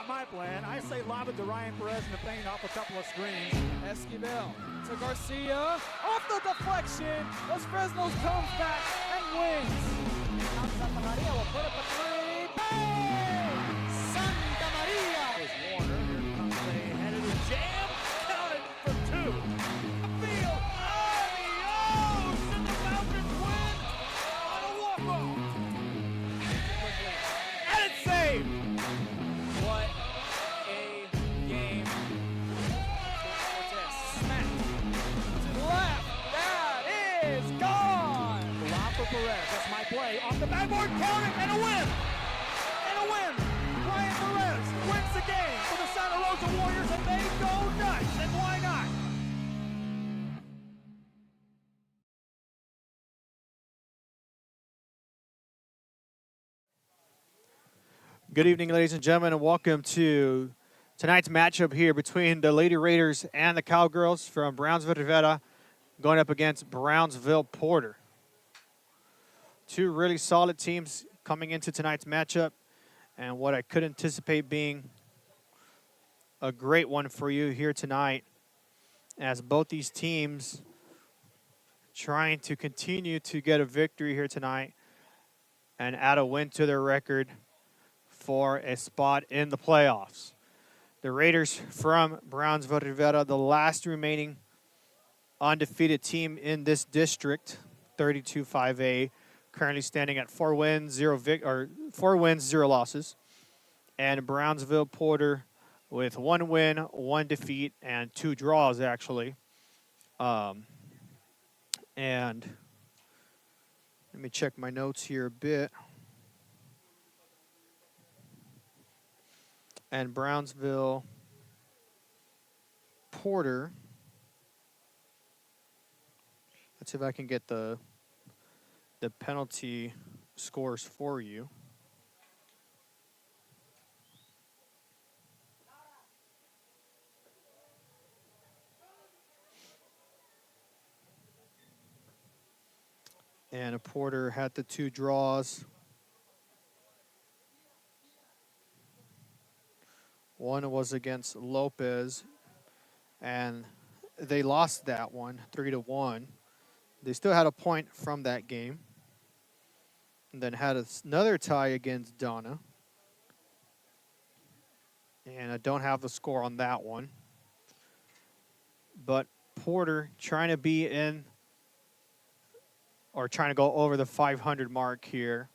got my plan. I say lob it to Ryan Perez in the paint off a couple of screens. Esquivel to Garcia. Off the deflection. Los Fresnos comes back and wins. Santa Maria will put up a three. Bang! Santa Maria. There's Warner. Here comes a headed jam. Counted for two. Field. Adios! And the Falcons win on a walk-off. And it's saved. What a game. Cortez smacked To the left. That is gone. lob for Perez. That's my play. Off the backboard, count it, and a win. And a win. Ryan Perez wins the game for the Santa Rosa Warriors, and they go nuts. And why not? Good evening, ladies and gentlemen, and welcome to tonight's matchup here between the Lady Raiders and the Cowgirls from Brownsville, Rivera, going up against Brownsville Porter. Two really solid teams coming into tonight's matchup, and what I could anticipate being a great one for you here tonight, as both these teams trying to continue to get a victory here tonight and add a win to their record for a spot in the playoffs. The Raiders from Brownsville, Rivera, the last remaining undefeated team in this district, 32-5A, currently standing at 4 wins, 0 losses. And Brownsville Porter with 1 win, 1 defeat, and 2 draws, actually. And let me check my notes here a bit. And Brownsville Porter, let's see if I can get the penalty scores for you. And Porter had the 2 draws. One was against Lopez, and they lost that one, 3-1. They still had a point from that game. And then had another tie against Donna. And I don't have the score on that one. But Porter trying to be in, or trying to go over the 500 mark here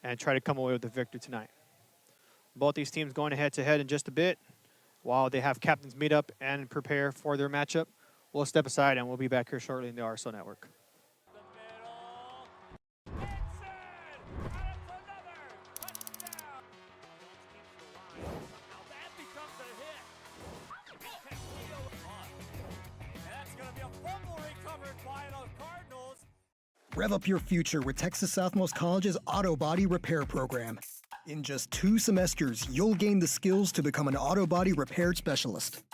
and try to come away with the victory tonight. Both these teams going head-to-head in just a bit while they have captains meet up and prepare for their matchup. We'll step aside, and we'll be back here shortly in the RSO Network. Rev up your future with Texas Southmost College's Auto Body Repair Program. In just 2 semesters, you'll gain the skills to become an auto body repair specialist.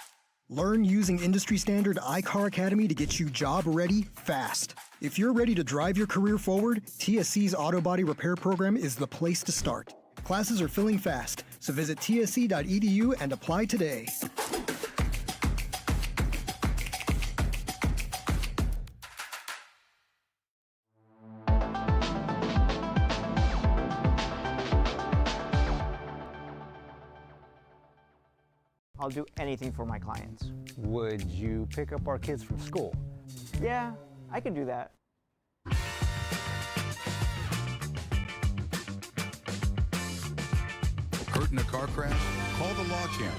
Learn using industry-standard iCar Academy to get you job-ready fast. If you're ready to drive your career forward, TSC's Auto Body Repair Program is the place to start. Classes are filling fast, so visit tsc.edu and apply today. I'll do anything for my clients. Would you pick up our kids from school? Yeah, I can do that. Hurt in a car crash? Call the Law Champ.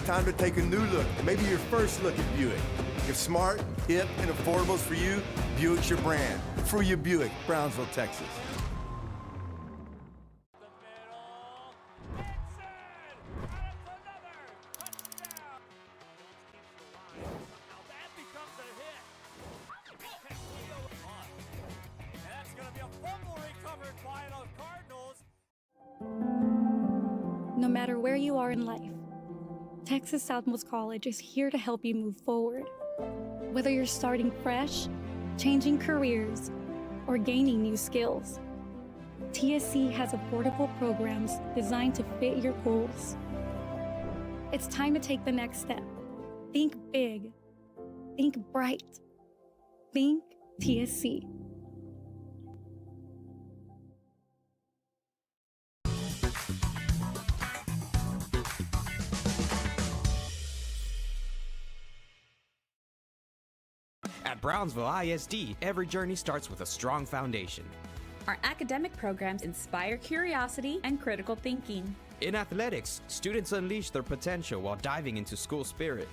Time to take a new look, maybe your first look at Buick. If smart, hip, and affordable's for you, Buick's your brand. For you, Buick, Brownsville, Texas. no matter where you are in life. Texas Southmost College is here to help you move forward. Whether you're starting fresh, changing careers, or gaining new skills, TSC has affordable programs designed to fit your goals. It's time to take the next step. Think big. Think bright. Think TSC. At Brownsville ISD, every journey starts with a strong foundation. Our academic programs inspire curiosity and critical thinking. In athletics, students unleash their potential while diving into school spirit.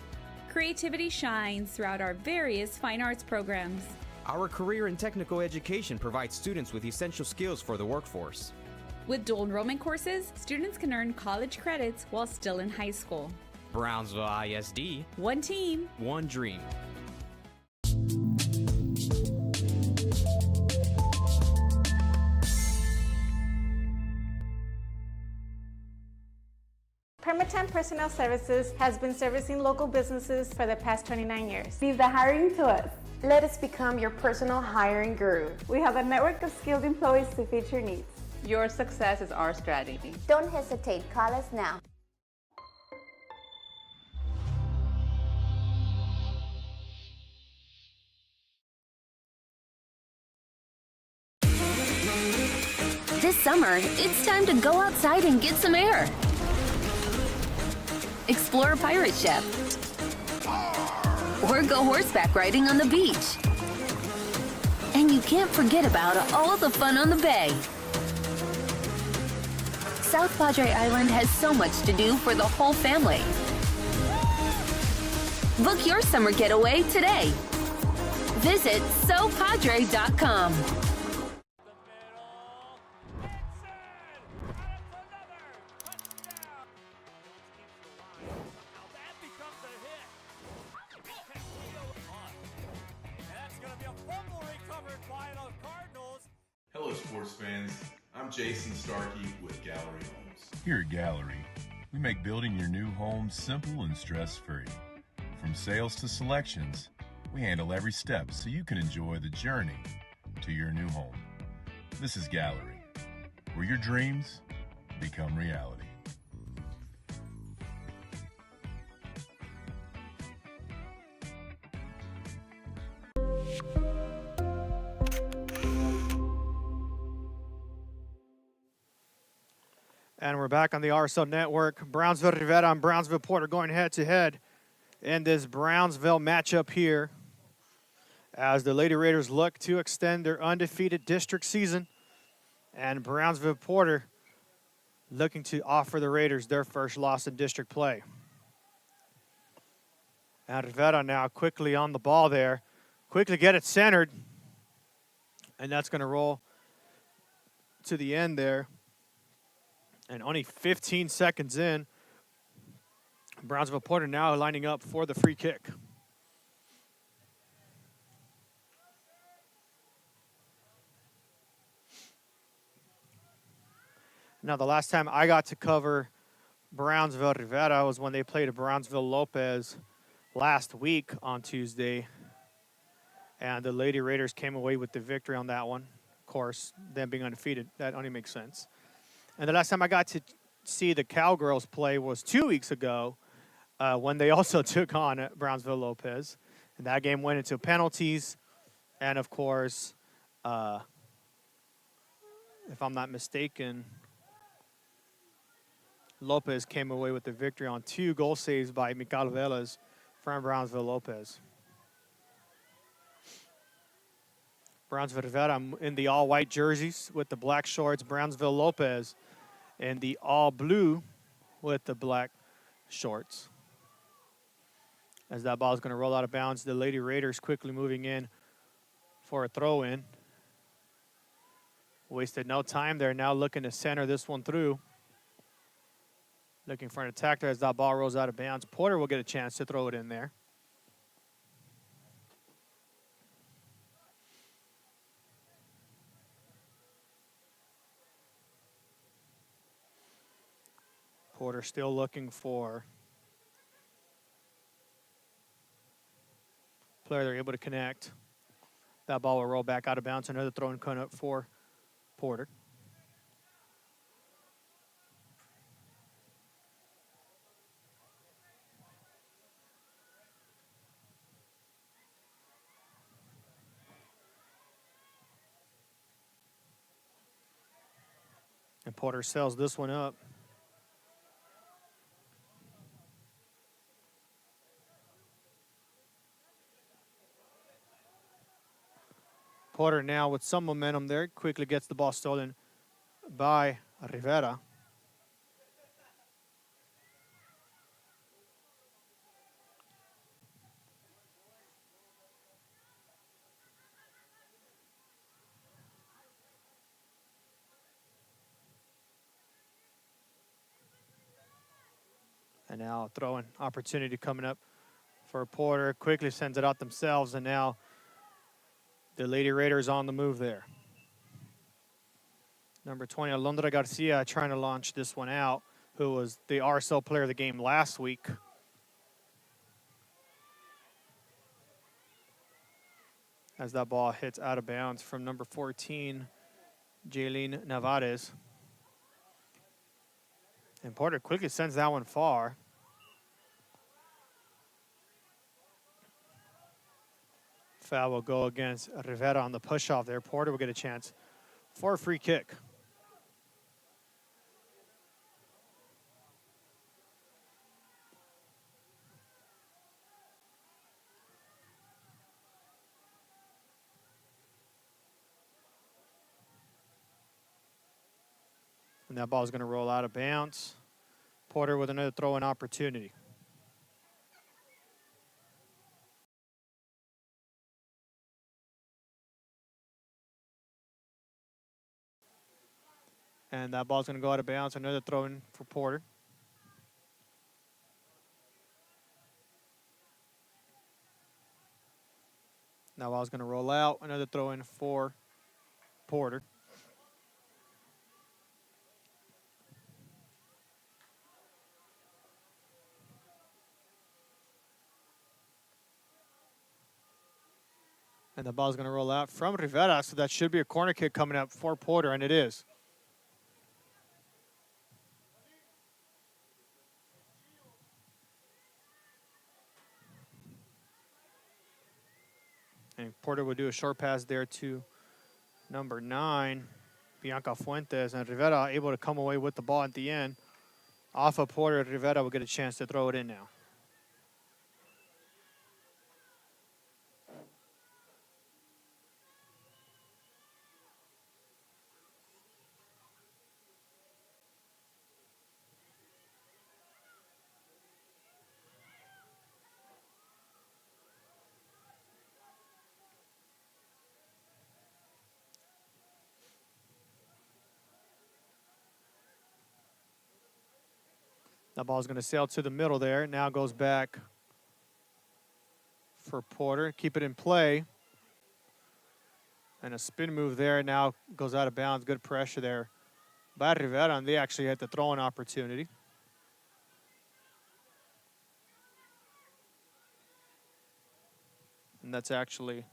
Creativity shines throughout our various fine arts programs. Our career and technical education provides students with essential skills for the workforce. With dual enrollment courses, students can earn college credits while still in high school. Brownsville ISD. One team. One dream. Permatemp Personnel Services has been servicing local businesses for the past 29 years. Leave the hiring to us. Let us become your personal hiring guru. We have a network of skilled employees to fit your needs. Your success is our strategy. Don't hesitate, call us now. This summer, it's time to go outside and get some air. Explore a pirate ship. Or go horseback riding on the beach. And you can't forget about all the fun on the bay. South Padre Island has so much to do for the whole family. Book your summer getaway today. Visit SoPadre.com. Hello sports fans, I'm Jason Starkey with Gallery Homes. Here at Gallery, we make building your new home simple and stress-free. From sales to selections, we handle every step so you can enjoy the journey to your new home. This is Gallery, where your dreams become reality. And we're back on the RSL Network. Brownsville Rivera and Brownsville Porter going head-to-head in this Brownsville matchup here as the Lady Raiders look to extend their undefeated district season. And Brownsville Porter looking to offer the Raiders their first loss in district play. And Rivera now quickly on the ball there. Quickly get it centered. And that's going to roll to the end there. And only 15 seconds in, Brownsville Porter now lining up for the free kick. Now, the last time I got to cover Brownsville Rivera was when they played at Brownsville Lopez last week on Tuesday. And the Lady Raiders came away with the victory on that one. Of course, them being undefeated, that only makes sense. And the last time I got to see the Cowgirls play was 2 weeks ago when they also took on Brownsville Lopez. And that game went into penalties. And, of course, if I'm not mistaken, Lopez came away with the victory on 2 goal saves by Michael Velez from Brownsville Lopez. Brownsville Rivera in the all-white jerseys with the black shorts. Brownsville Lopez in the all-blue with the black shorts. As that ball is going to roll out of bounds, the Lady Raiders quickly moving in for a throw-in. Wasted no time there. Now looking to center this one through. Looking for an attack there as that ball rolls out of bounds. Porter will get a chance to throw it in there. Porter still looking for player they're able to connect. That ball will roll back out of bounds. Another throw and coming up for Porter. And Porter sells this one up. Porter now with some momentum there, quickly gets the ball stolen by Rivera. And now throwing opportunity coming up for Porter. Quickly sends it out themselves, and now the Lady Raiders on the move there. Number 20, Alondra Garcia trying to launch this one out, who was the RSL player of the game last week. As that ball hits out of bounds from number 14, Jaylene Navarez. And Porter quickly sends that one far. Foul will go against Rivera on the push-off there. Porter will get a chance for a free kick. And that ball is going to roll out of bounds. Porter with another throw-in opportunity. And that ball's going to go out of bounds. Another throw-in for Porter. That ball's going to roll out. Another throw-in for Porter. And the ball's going to roll out from Rivera, so that should be a corner kick coming up for Porter, and it is. And Porter will do a short pass there to number 9, Bianca Fuentes, and Rivera able to come away with the ball at the end. Off of Porter, Rivera will get a chance to throw it in now. That ball is going to sail to the middle there. Now goes back for Porter. Keep it in play. And a spin move there. Now goes out of bounds. Good pressure there by Rivera, and they actually had the throw-in opportunity. And that's actually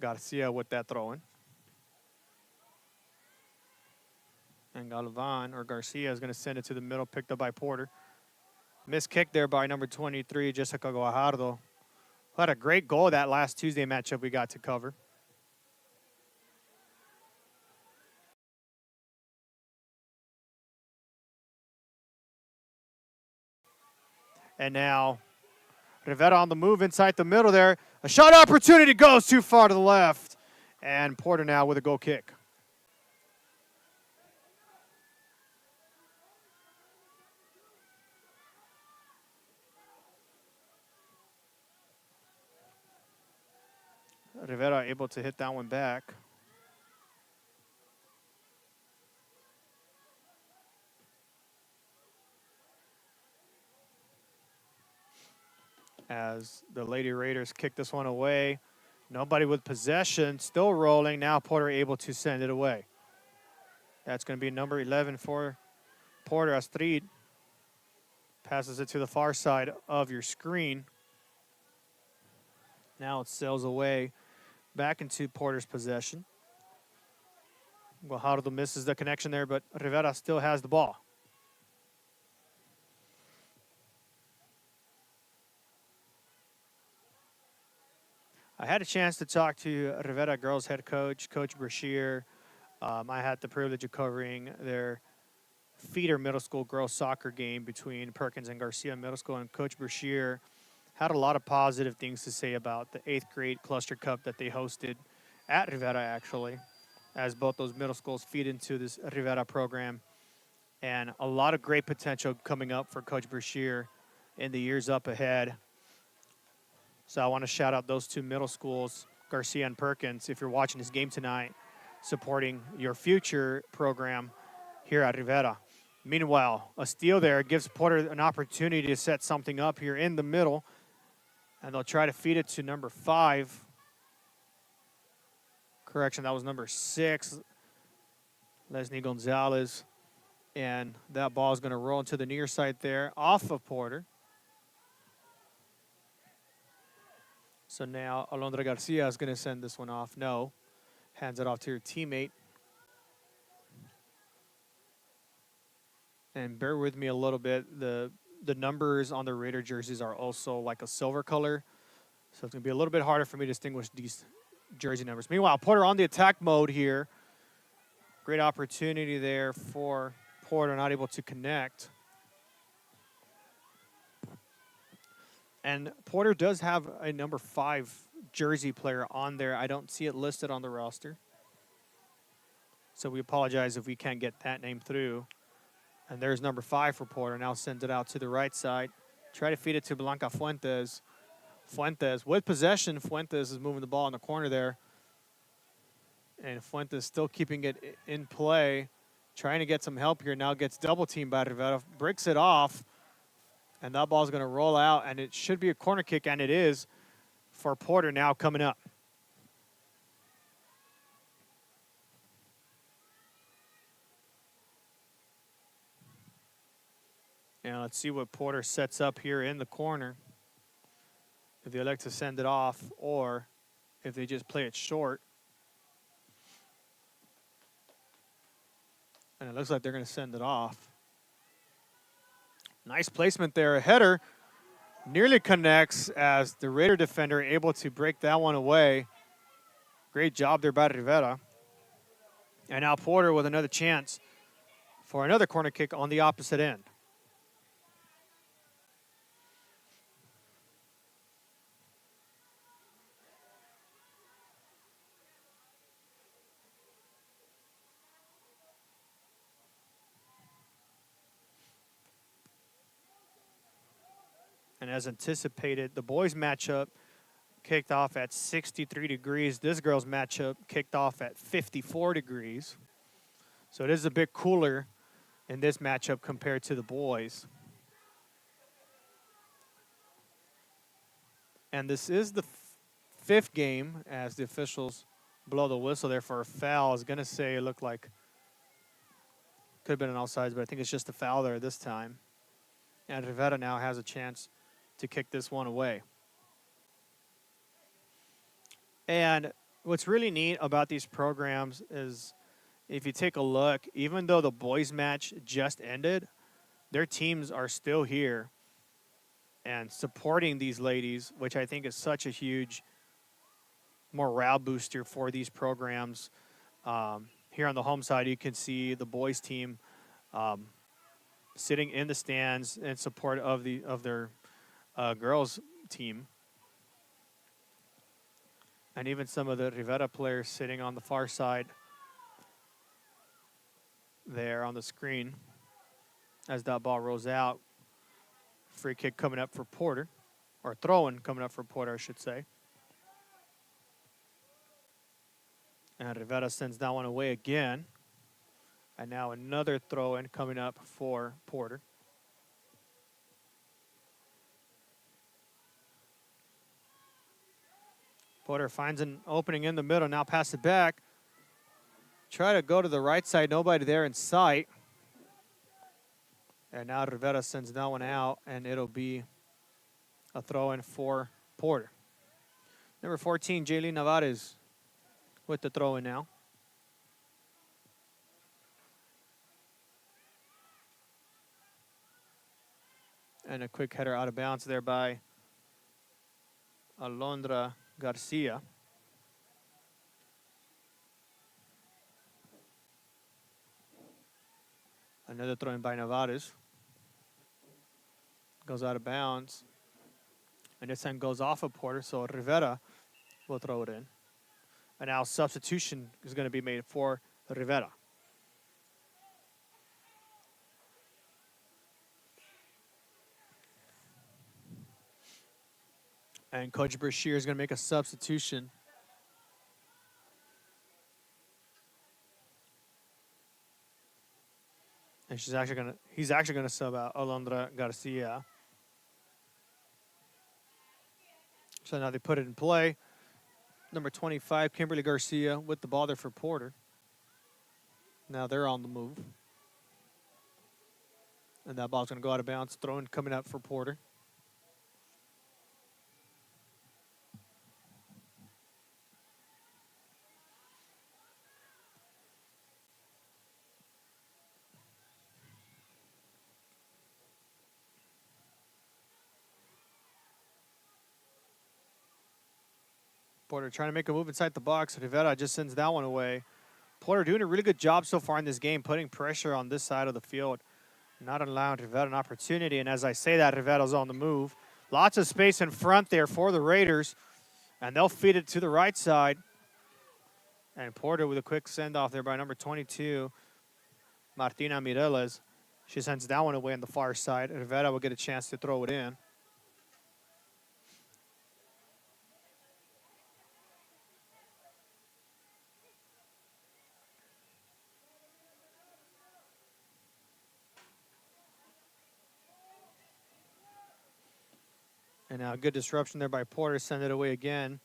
Garcia with that throw-in. And Galvan, or Garcia, is going to send it to the middle, picked up by Porter. Missed kick there by number 23, Jessica Guajardo. Who had a great goal that last Tuesday matchup we got to cover. And now Rivera on the move inside the middle there. A shot opportunity goes too far to the left. And Porter now with a goal kick. Rivera able to hit that one back. As the Lady Raiders kick this one away. Nobody with possession, still rolling. Now Porter able to send it away. That's going to be number 11 for Porter, Astrid. Passes it to the far side of your screen. Now it sails away back into Porter's possession. Guajardo misses the connection there, but Rivera still has the ball. I had a chance to talk to Rivera girls head coach, Coach Brashear. I had the privilege of covering their feeder middle school girls soccer game between Perkins and Garcia Middle School, and Coach Brashear had a lot of positive things to say about the 8th grade cluster cup that they hosted at Rivera, actually, as both those middle schools feed into this Rivera program. And a lot of great potential coming up for Coach Brashear in the years up ahead. So I want to shout out those two middle schools, Garcia and Perkins, if you're watching this game tonight, supporting your future program here at Rivera. Meanwhile, a steal there gives Porter an opportunity to set something up here in the middle, and they'll try to feed it to number 5. Correction, that was number 6, Leslie Gonzalez. And that ball is going to roll into the near side there, off of Porter. So now Alondra Garcia is going to send this one off. No. Hands it off to her teammate. And bear with me a little bit. The numbers on the Raider jerseys are also like a silver color. So it's going to be a little bit harder for me to distinguish these jersey numbers. Meanwhile, Porter on the attack mode here. Great opportunity there for Porter, not able to connect. And Porter does have a number 5 jersey player on there. I don't see it listed on the roster. So we apologize if we can't get that name through. And there's number 5 for Porter. Now sends it out to the right side. Try to feed it to Blanca Fuentes. Fuentes with possession. Fuentes is moving the ball in the corner there. And Fuentes still keeping it in play. Trying to get some help here. Now gets double teamed by Rivera. Breaks it off. And that ball's going to roll out, and it should be a corner kick, and it is for Porter now coming up. And let's see what Porter sets up here in the corner. If they elect to send it off, or if they just play it short. And it looks like they're going to send it off. Nice placement there. A header nearly connects as the Raider defender able to break that one away. Great job there by Rivera. And now Porter with another chance for another corner kick on the opposite end. And as anticipated, the boys' matchup kicked off at 63 degrees. This girls' matchup kicked off at 54 degrees. So it is a bit cooler in this matchup compared to the boys. And this is the 5th game as the officials blow the whistle there for a foul. I was going to say it looked like could have been an offsides, but I think it's just a foul there this time. And Rivera now has a chance to kick this one away. And what's really neat about these programs is if you take a look, even though the boys match just ended, their teams are still here and supporting these ladies, which I think is such a huge morale booster for these programs. Here on the home side, you can see the boys team sitting in the stands in support of their girls team. And even some of the Rivera players sitting on the far side there on the screen as that ball rolls out. Free kick coming up for Porter, or throw-in coming up for Porter, I should say. And Rivera sends that one away again. And now another throw-in coming up for Porter. Porter finds an opening in the middle, now pass it back. Try to go to the right side, nobody there in sight. And now Rivera sends that one out, and it'll be a throw-in for Porter. Number 14, Jaylene Navarez with the throw-in now. And a quick header out of bounds there by Alondra Garcia. Another throw-in by Navarez. Goes out of bounds. And this time goes off of Porter, so Rivera will throw it in. And now substitution is going to be made for Rivera. And Coach Brashear is going to make a substitution. And he's actually going to sub out Alondra Garcia. So now they put it in play. Number 25, Kimberly Garcia with the ball there for Porter. Now they're on the move. And that ball's going to go out of bounds. Throw-in coming up for Porter. Porter trying to make a move inside the box. Rivera just sends that one away. Porter doing a really good job so far in this game, putting pressure on this side of the field, not allowing Rivera an opportunity. And as I say that, Rivera's on the move. Lots of space in front there for the Raiders, and they'll feed it to the right side. And Porter with a quick send-off there by number 22, Martina Mireles. She sends that one away on the far side. Rivera will get a chance to throw it in. And now a good disruption there by Porter. Send it away again.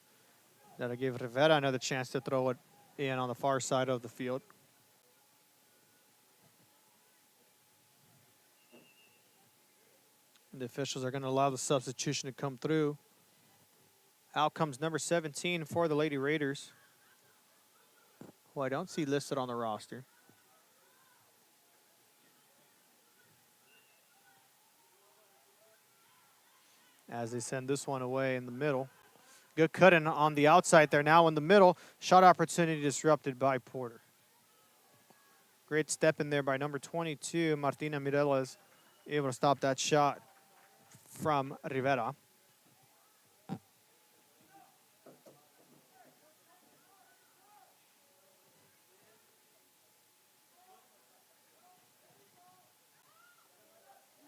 That'll give Rivera another chance to throw it in on the far side of the field. And the officials are going to allow the substitution to come through. Out comes number 17 for the Lady Raiders, who I don't see listed on the roster. As they send this one away in the middle. Good cut in on the outside there. Now in the middle. Shot opportunity disrupted by Porter. Great step in there by number 22, Martina Mireles, able to stop that shot from Rivera.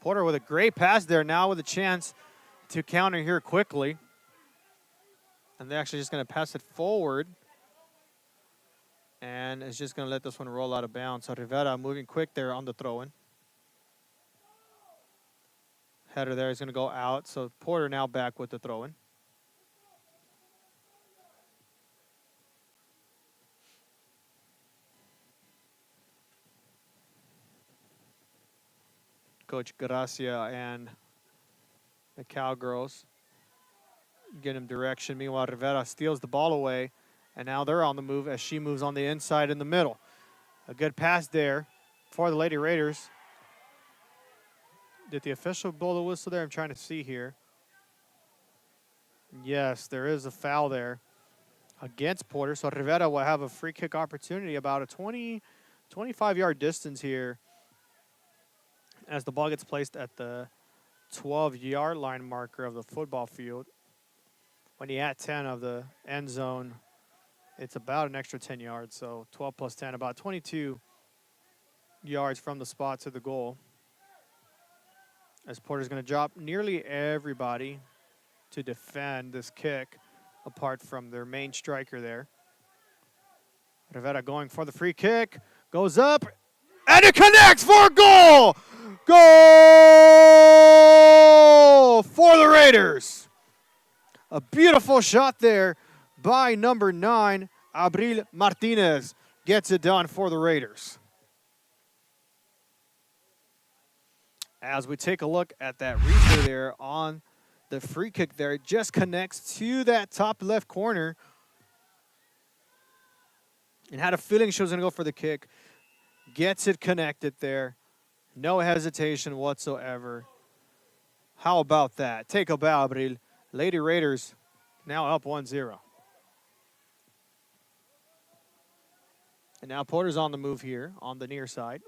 Porter with a great pass there, now with a chance to counter here quickly. And they're actually just going to pass it forward. And it's just going to let this one roll out of bounds. So Rivera moving quick there on the throw-in. Header there is going to go out. So Porter now back with the throw-in. Coach Gracia and the Cowgirls get him direction. Meanwhile, Rivera steals the ball away, and now they're on the move as she moves on the inside in the middle. A good pass there for the Lady Raiders. Did the official blow the whistle there? I'm trying to see here. Yes, there is a foul there against Porter, so Rivera will have a free kick opportunity about a 25-yard distance here as the ball gets placed at the 12-yard line marker of the football field. When you add 10 of the end zone, it's about an extra 10 yards. So 12 plus 10, about 22 yards from the spot to the goal. As Porter's going to drop nearly everybody to defend this kick, apart from their main striker there. Rivera going for the free kick, goes up, and it connects for a goal! Goal for the Raiders! A beautiful shot there by number 9, Abril Martinez. Gets it done for the Raiders. As we take a look at that replay there on the free kick there, it just connects to that top left corner. And had a feeling she was going to go for the kick. Gets it connected there. No hesitation whatsoever. How about that? Take a bow, Abril. Lady Raiders now up 1-0. And now Porter's on the move here on the near side.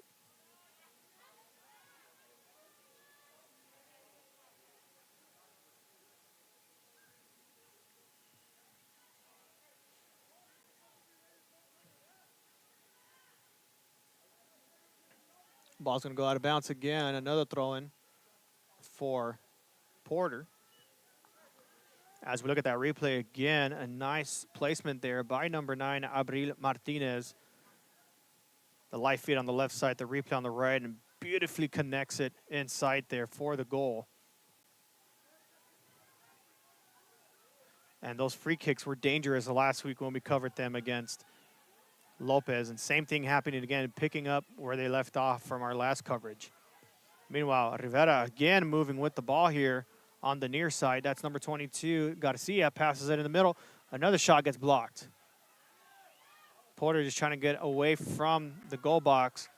Ball's going to go out of bounds again. Another throw-in for Porter. As we look at that replay again, a nice placement there by number 9, Abril Martinez. The light feed on the left side, the replay on the right, and beautifully connects it inside there for the goal. And those free kicks were dangerous last week when we covered them against Lopez. And same thing happening again, picking up where they left off from our last coverage. Meanwhile, Rivera again moving with the ball here on the near side. That's number 22. Garcia passes it in the middle. Another shot gets blocked. Porter just trying to get away from the goal box.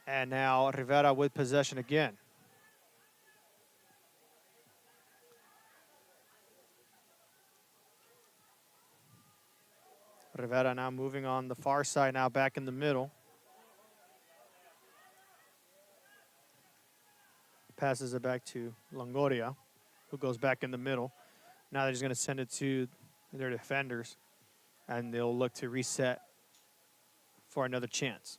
And now Rivera with possession again. Rivera now moving on the far side, now back in the middle. Passes it back to Longoria, who goes back in the middle. Now they're just going to send it to their defenders, and they'll look to reset for another chance.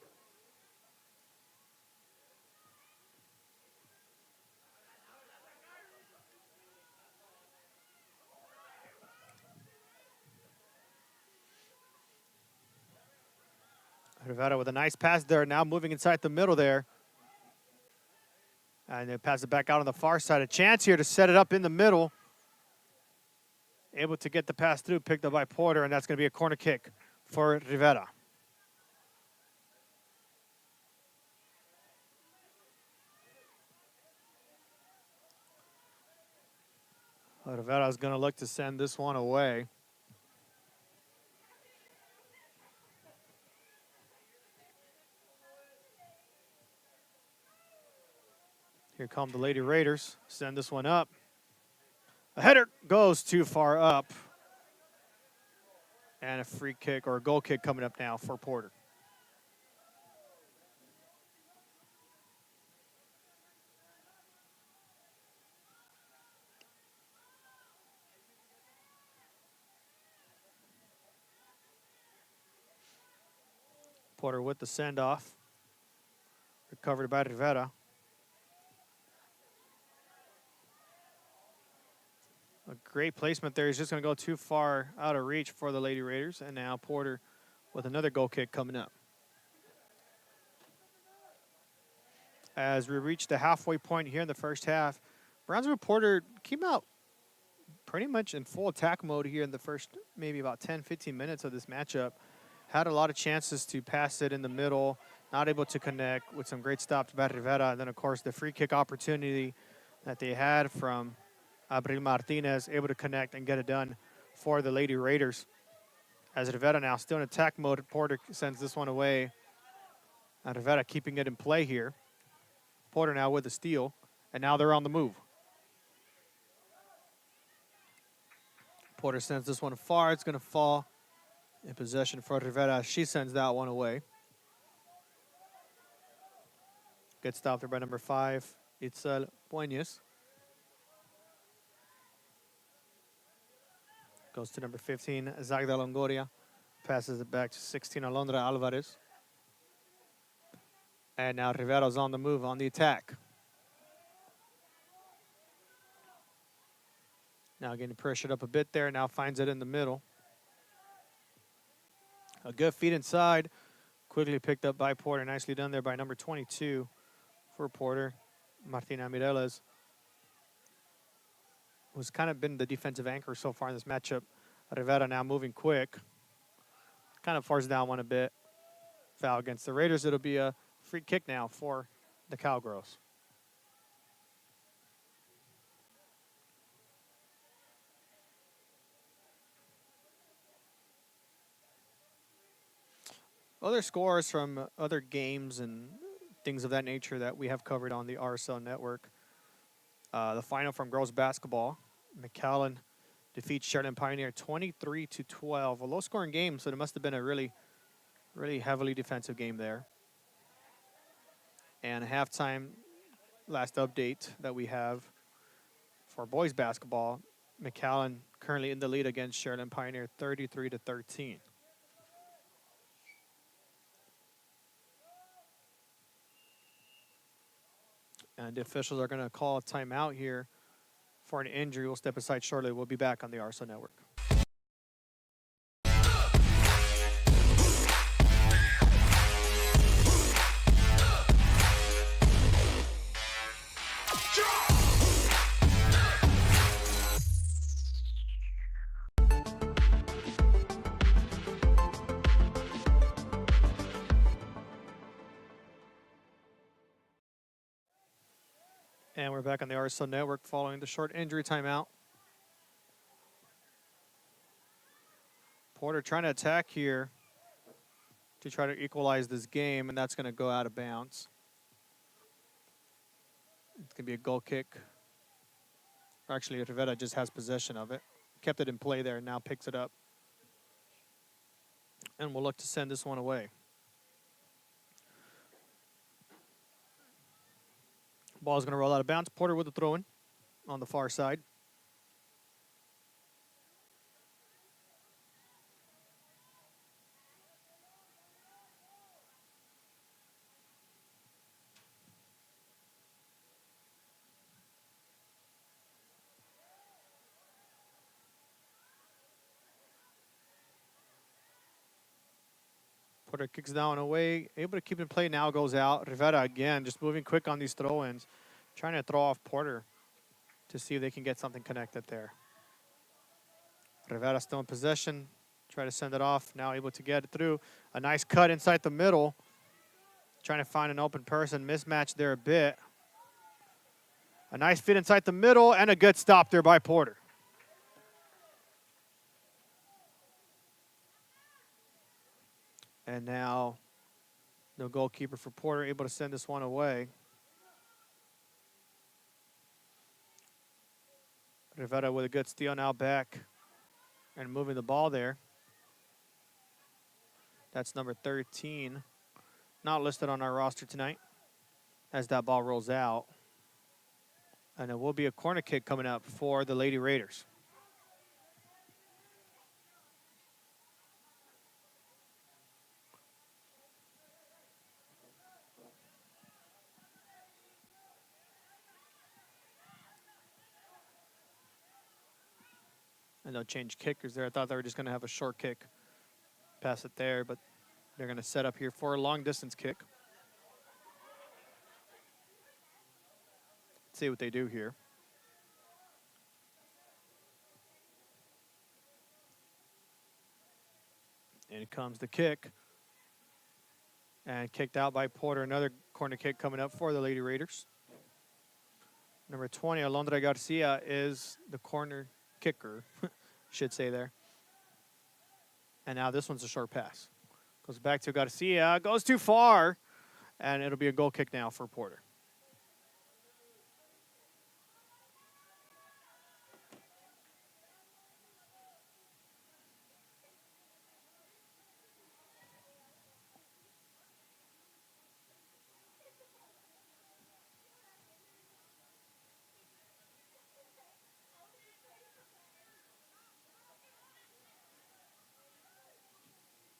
Rivera with a nice pass there, now moving inside the middle there. And they pass it back out on the far side. A chance here to set it up in the middle. Able to get the pass through, picked up by Porter, and that's going to be a corner kick for Rivera. Rivera is going to look to send this one away. Here come the Lady Raiders. Send this one up. A header goes too far up. And a free kick or a goal kick coming up now for Porter. Porter with the send-off. Recovered by Rivera. A great placement there. He's just going to go too far out of reach for the Lady Raiders. And now Porter with another goal kick coming up. As we reach the halfway point here in the first half, Brownsville Porter came out pretty much in full attack mode here in the first maybe about 10-15 minutes of this matchup. Had a lot of chances to pass it in the middle, not able to connect with some great stops by Rivera. And then, of course, the free kick opportunity that they had from Abril Martinez, able to connect and get it done for the Lady Raiders. As Rivera now still in attack mode, Porter sends this one away. And Rivera keeping it in play here. Porter now with the steal, and now they're on the move. Porter sends this one far. It's going to fall in possession for Rivera. She sends that one away. Good stop there by number 5, Itzel Pueñez. Goes to number 15, Zagda Longoria. Passes it back to 16, Alondra Alvarez. And now Rivera's on the move, on the attack. Now getting pressured up a bit there. Now finds it in the middle. A good feed inside. Quickly picked up by Porter. Nicely done there by number 22 for Porter. Martina Mireles, who's kind of been the defensive anchor so far in this matchup. Rivera now moving quick. Kind of forced down one a bit. Foul against the Raiders. It'll be a free kick now for the Cowgirls. other scores from other games and things of that nature that we have covered on the RSL network. The final from girls basketball, McAllen defeats Sheridan Pioneer 23-12. A low-scoring game, so it must have been a really heavily defensive game there. And halftime, last update that we have for boys basketball, McAllen currently in the lead against Sheridan Pioneer 33-13. And the officials are going to call a timeout here for an injury. We'll step aside shortly. We'll be back on the RSL Network. And we're back on the RSL Network following the short injury timeout. Porter trying to attack here to try to equalize this game, and that's going to go out of bounds. It's going to be a goal kick. Actually, Rivera just has possession of it. Kept it in play there and now picks it up. And we'll look to send this one away. Ball's going to roll out of bounds. Porter with the throw-in on the far side. Porter kicks down away, able to keep it in play, now goes out. Rivera again, just moving quick on these throw-ins, trying to throw off Porter to see if they can get something connected there. Rivera still in possession, try to send it off, now able to get it through. A nice cut inside the middle, trying to find an open person, mismatch there a bit. A nice fit inside the middle, and a good stop there by Porter. And now the goalkeeper for Porter able to send this one away. Rivera with a good steal now back and moving the ball there. That's number 13. Not listed on our roster tonight as that ball rolls out. And it will be a corner kick coming up for the Lady Raiders. And they'll change kickers there. I thought they were just going to have a short kick. Pass it there, but they're going to set up here for a long distance kick. Let's see what they do here. In comes the kick. And kicked out by Porter. Another corner kick coming up for the Lady Raiders. Number 20, Alondra Garcia, is the corner kicker, should say there. And now this one's a short pass. Goes back to Garcia, goes too far, and it'll be a goal kick now for Porter.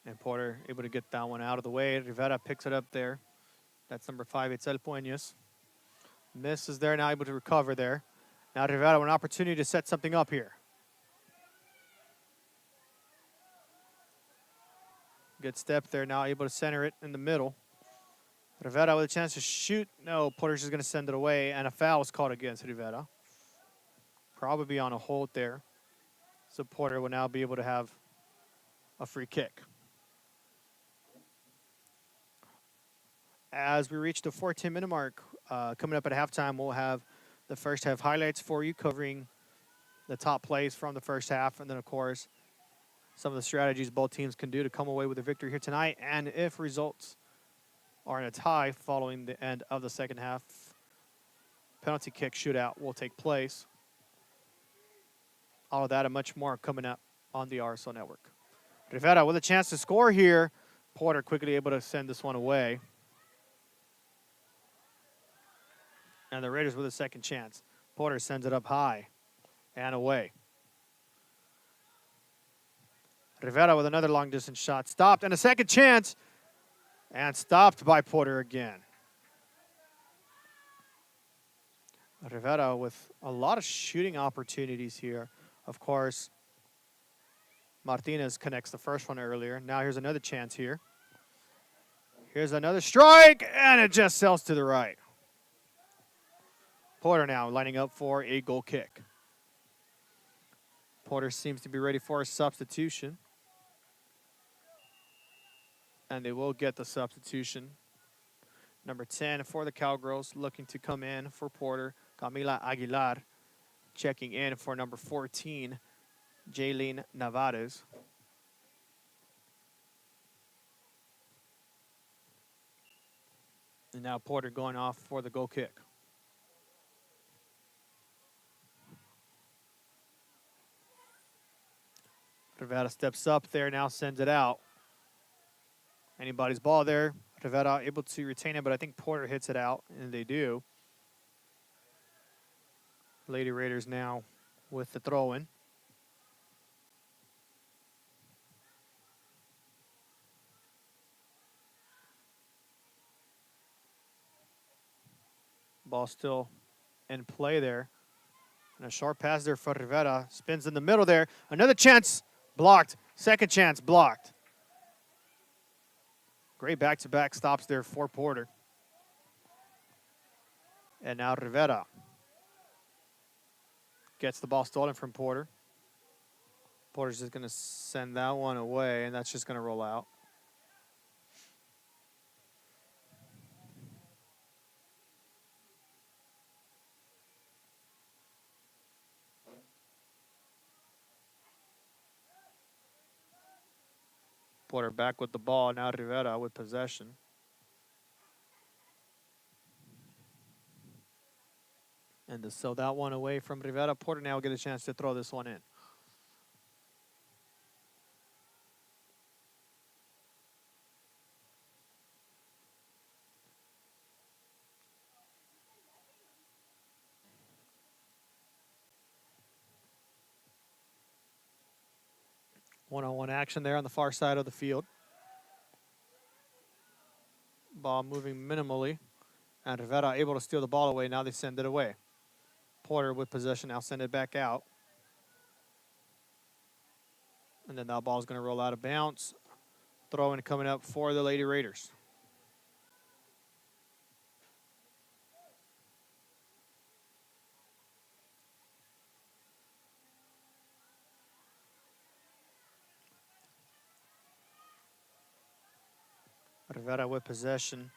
And Porter able to get that one out of the way. Rivera picks it up there. That's number 5, Itzel Pueños. Misses there, now able to recover there. Now Rivera with an opportunity to set something up here. Good step there, now able to center it in the middle. Rivera with a chance to shoot. No, Porter's just going to send it away, and a foul is called against Rivera. Probably on a hold there. So Porter will now be able to have a free kick. As we reach the 14-minute mark, coming up at halftime, we'll have the first half highlights for you, covering the top plays from the first half, and then, of course, some of the strategies both teams can do to come away with a victory here tonight. And if results are in a tie following the end of the second half, penalty kick shootout will take place. All of that and much more coming up on the RSL Network. Rivera with a chance to score here. Porter quickly able to send this one away. And the Raiders with a second chance. Porter sends it up high and away. Rivera with another long distance shot. Stopped and a second chance. And stopped by Porter again. Rivera with a lot of shooting opportunities here. Of course, Martinez connects the first one earlier. Now here's another chance here. Here's another strike, and it just sails to the right. Porter now lining up for a goal kick. Porter seems to be ready for a substitution. And they will get the substitution. Number 10 for the Cowgirls looking to come in for Porter. Camila Aguilar checking in for number 14, Jaylene Navarez. And now Porter going off for the goal kick. Rivera steps up there, now sends it out. Anybody's ball there. Rivera able to retain it, but I think Porter hits it out, and they do. Lady Raiders now with the throw-in. Ball still in play there. And a short pass there for Rivera. Spins in the middle there. Another chance blocked. Second chance blocked. Great back-to-back stops there for Porter. And now Rivera gets the ball stolen from Porter. Porter's just going to send that one away, and that's just going to roll out. Porter back with the ball. Now Rivera with possession. And to sell that one away from Rivera, Porter now will get a chance to throw this one in. One-on-one action there on the far side of the field. Ball moving minimally. And Rivera able to steal the ball away. Now they send it away. Porter with possession. Now send it back out. And then that ball's going to roll out of bounds. Throw-in coming up for the Lady Raiders. Rivera with possession.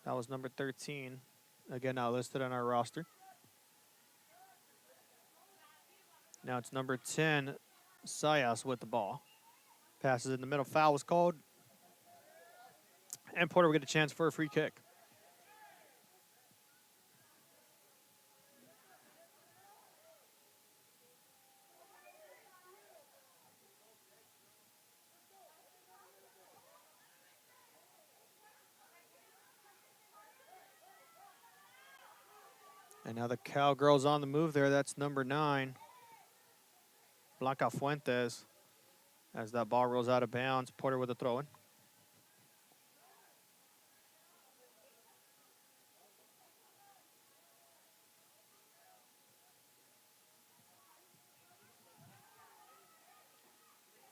That was number 13. Again, now listed on our roster. Now it's number 10, Sayas with the ball. Passes in the middle. Foul was called. And Porter will get a chance for a free kick. And now the Cowgirls on the move there. That's number 9, Blanca Fuentes. As that ball rolls out of bounds, Porter with a throw-in.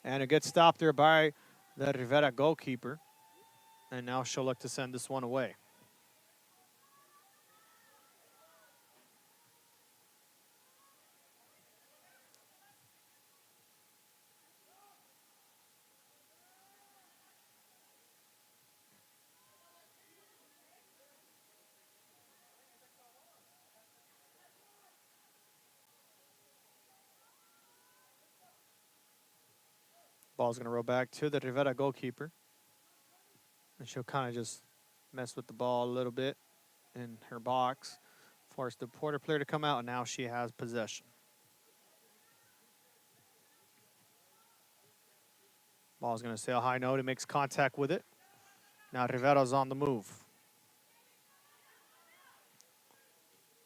And it gets stopped there by the Rivera goalkeeper. And now she'll look to send this one away. Ball's going to roll back to the Rivera goalkeeper. And she'll kind of just mess with the ball a little bit in her box. Force the Porter player to come out, and now she has possession. Ball's going to sail high note. It makes contact with it. Now Rivera's on the move.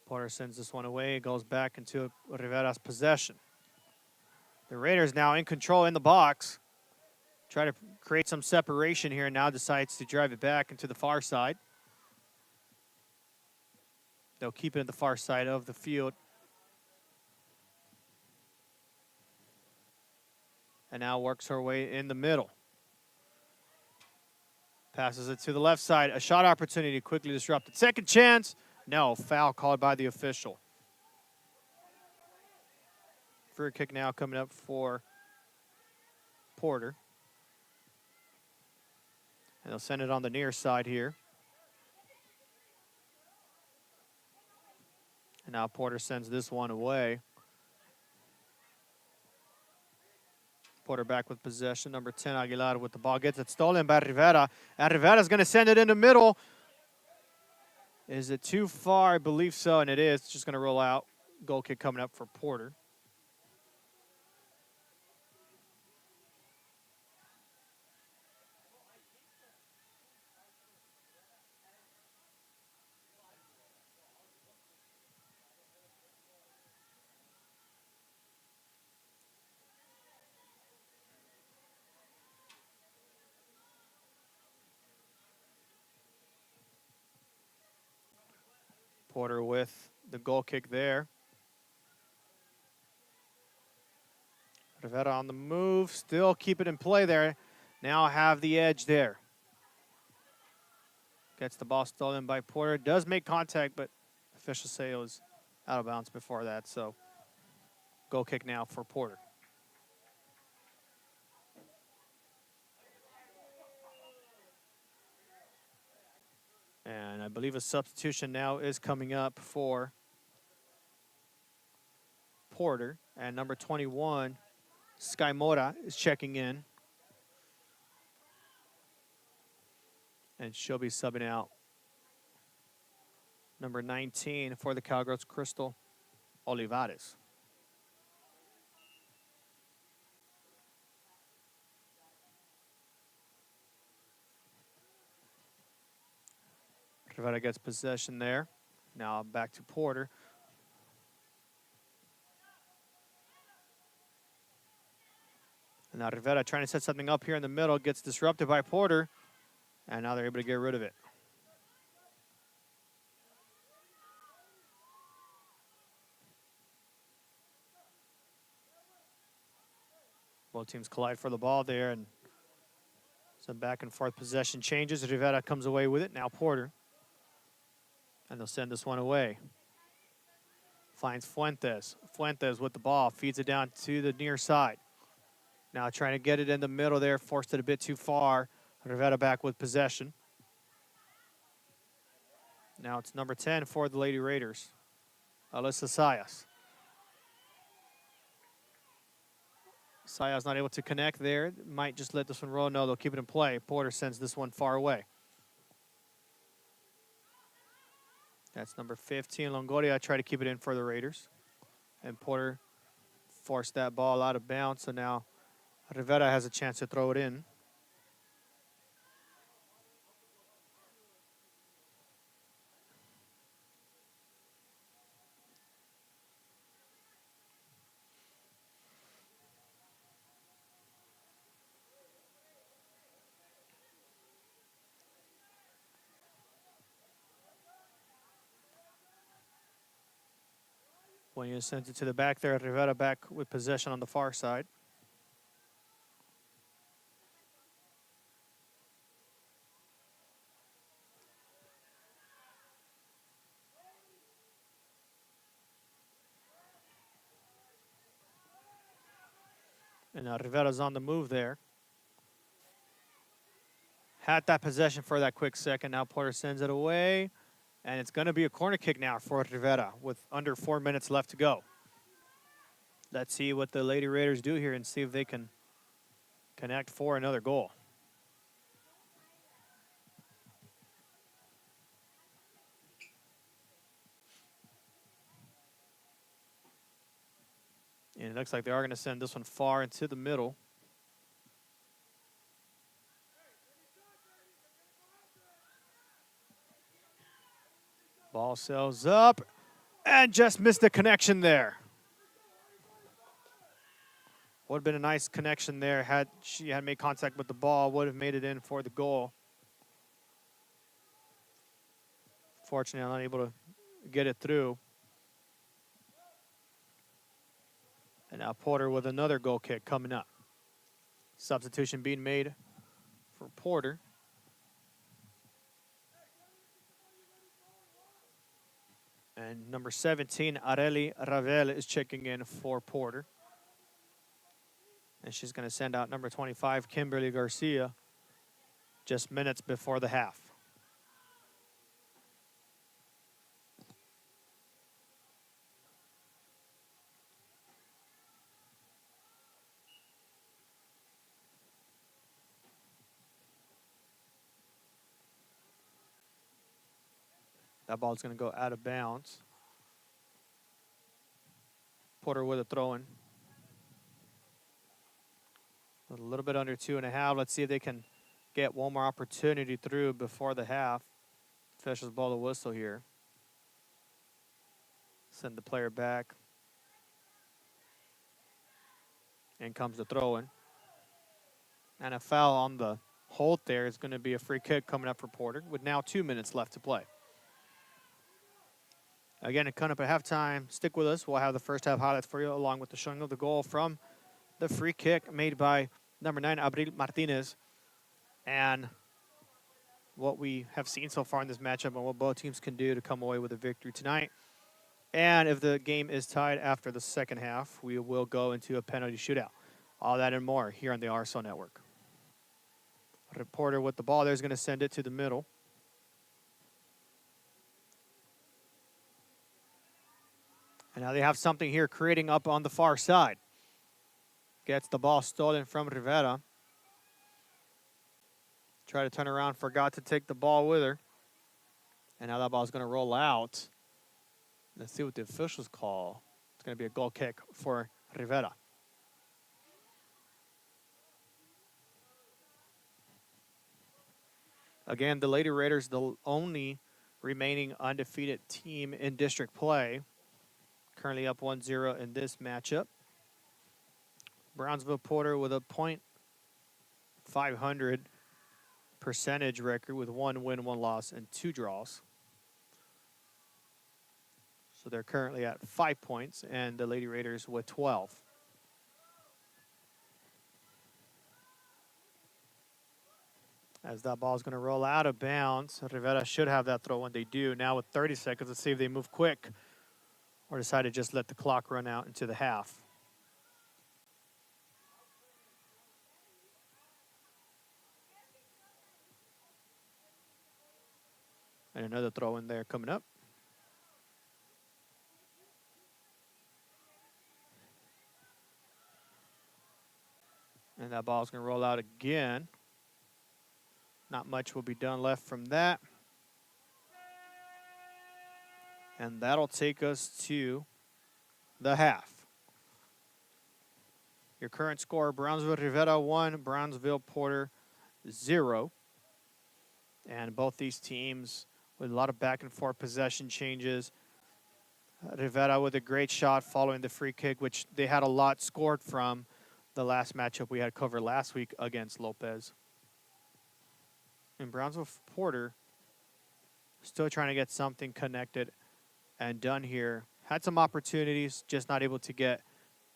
Porter sends this one away. It goes back into Rivera's possession. The Raiders now in control in the box. Try to create some separation here, and now decides to drive it back into the far side. They'll keep it at the far side of the field. And now works her way in the middle. Passes it to the left side. A shot opportunity quickly disrupted. Second chance. No, foul called by the official. Free kick now coming up for Porter. And they'll send it on the near side here. And now Porter sends this one away. Porter back with possession. Number 10, Aguilar with the ball. Gets it stolen by Rivera. And Rivera's going to send it in the middle. Is it too far? I believe so, and it is. It's just going to roll out. Goal kick coming up for Porter. Porter with the goal kick there. Rivera on the move, still keep it in play there. Now have the edge there. Gets the ball stolen by Porter. Does make contact, but officials say it was out of bounds before that. So goal kick now for Porter. And I believe a substitution now is coming up for Porter. And number 21, Sky Mora, is checking in. And she'll be subbing out number 19 for the Cowgirls, Crystal Olivares. Rivera gets possession there. Now back to Porter. And now Rivera trying to set something up here in the middle. Gets disrupted by Porter. And now they're able to get rid of it. Both teams collide for the ball there. And some back and forth possession changes. Rivera comes away with it. Now Porter. And they'll send this one away. Finds Fuentes. Fuentes with the ball. Feeds it down to the near side. Now trying to get it in the middle there. Forced it a bit too far. Rivera back with possession. Now it's number 10 for the Lady Raiders. Alyssa Sayas. Sayas not able to connect there. Might just let this one roll. No, they'll keep it in play. Porter sends this one far away. That's number 15, Longoria. Try to keep it in for the Raiders. And Porter forced that ball out of bounds. So now Rivera has a chance to throw it in. When you sends it to the back there, Rivera back with possession on the far side. And now Rivera's on the move there. Had that possession for that quick second. Now Porter sends it away. And it's going to be a corner kick now for Rivera with under 4 minutes left to go. Let's see what the Lady Raiders do here and see if they can connect for another goal. And it looks like they are going to send this one far into the middle. Ball sails up and just missed the connection there. Would have been a nice connection there had she had made contact with the ball, would have made it in for the goal. Fortunately, not able to get it through. And now Porter with another goal kick coming up. Substitution being made for Porter. And number 17, Areli Ravel, is checking in for Porter. And she's going to send out number 25, Kimberly Garcia, just minutes before the half. That ball's going to go out of bounds. Porter with a throw-in. A little bit under 2.5. Let's see if they can get one more opportunity through before the half. Officials blow the whistle here. Send the player back. In comes the throw-in. And a foul on the hold there is going to be a free kick coming up for Porter with now 2 minutes left to play. Again, coming up at halftime. Stick with us. We'll have the first half highlights for you along with the showing of the goal from the free kick made by number 9, Abril Martinez. And what we have seen so far in this matchup and what both teams can do to come away with a victory tonight. And if the game is tied after the second half, we will go into a penalty shootout. All that and more here on the RSL Network. Porter with the ball there is going to send it to the middle. And now they have something here creating up on the far side. Gets the ball stolen from Rivera. Try to turn around, forgot to take the ball with her. And now that ball's going to roll out. Let's see what the officials call. It's going to be a goal kick for Rivera. Again, the Lady Raiders, the only remaining undefeated team in district play. Currently up 1-0 in this matchup. Brownsville Porter with a .500 percentage record with 1 win, 1 loss, and 2 draws. So they're currently at 5 points, and the Lady Raiders with 12. As that ball is going to roll out of bounds, Rivera should have that throw when they do. Now with 30 seconds, let's see if they move quick or decide to just let the clock run out into the half. And another throw in there coming up. And that ball's going to roll out again. Not much will be done left from that. And that'll take us to the half. Your current score, Brownsville Rivera 1, Brownsville Porter 0. And both these teams with a lot of back and forth possession changes. Rivera with a great shot following the free kick, which they had a lot scored from the last matchup we had covered last week against Lopez. And Brownsville Porter still trying to get something connected and done here. Had some opportunities, just not able to get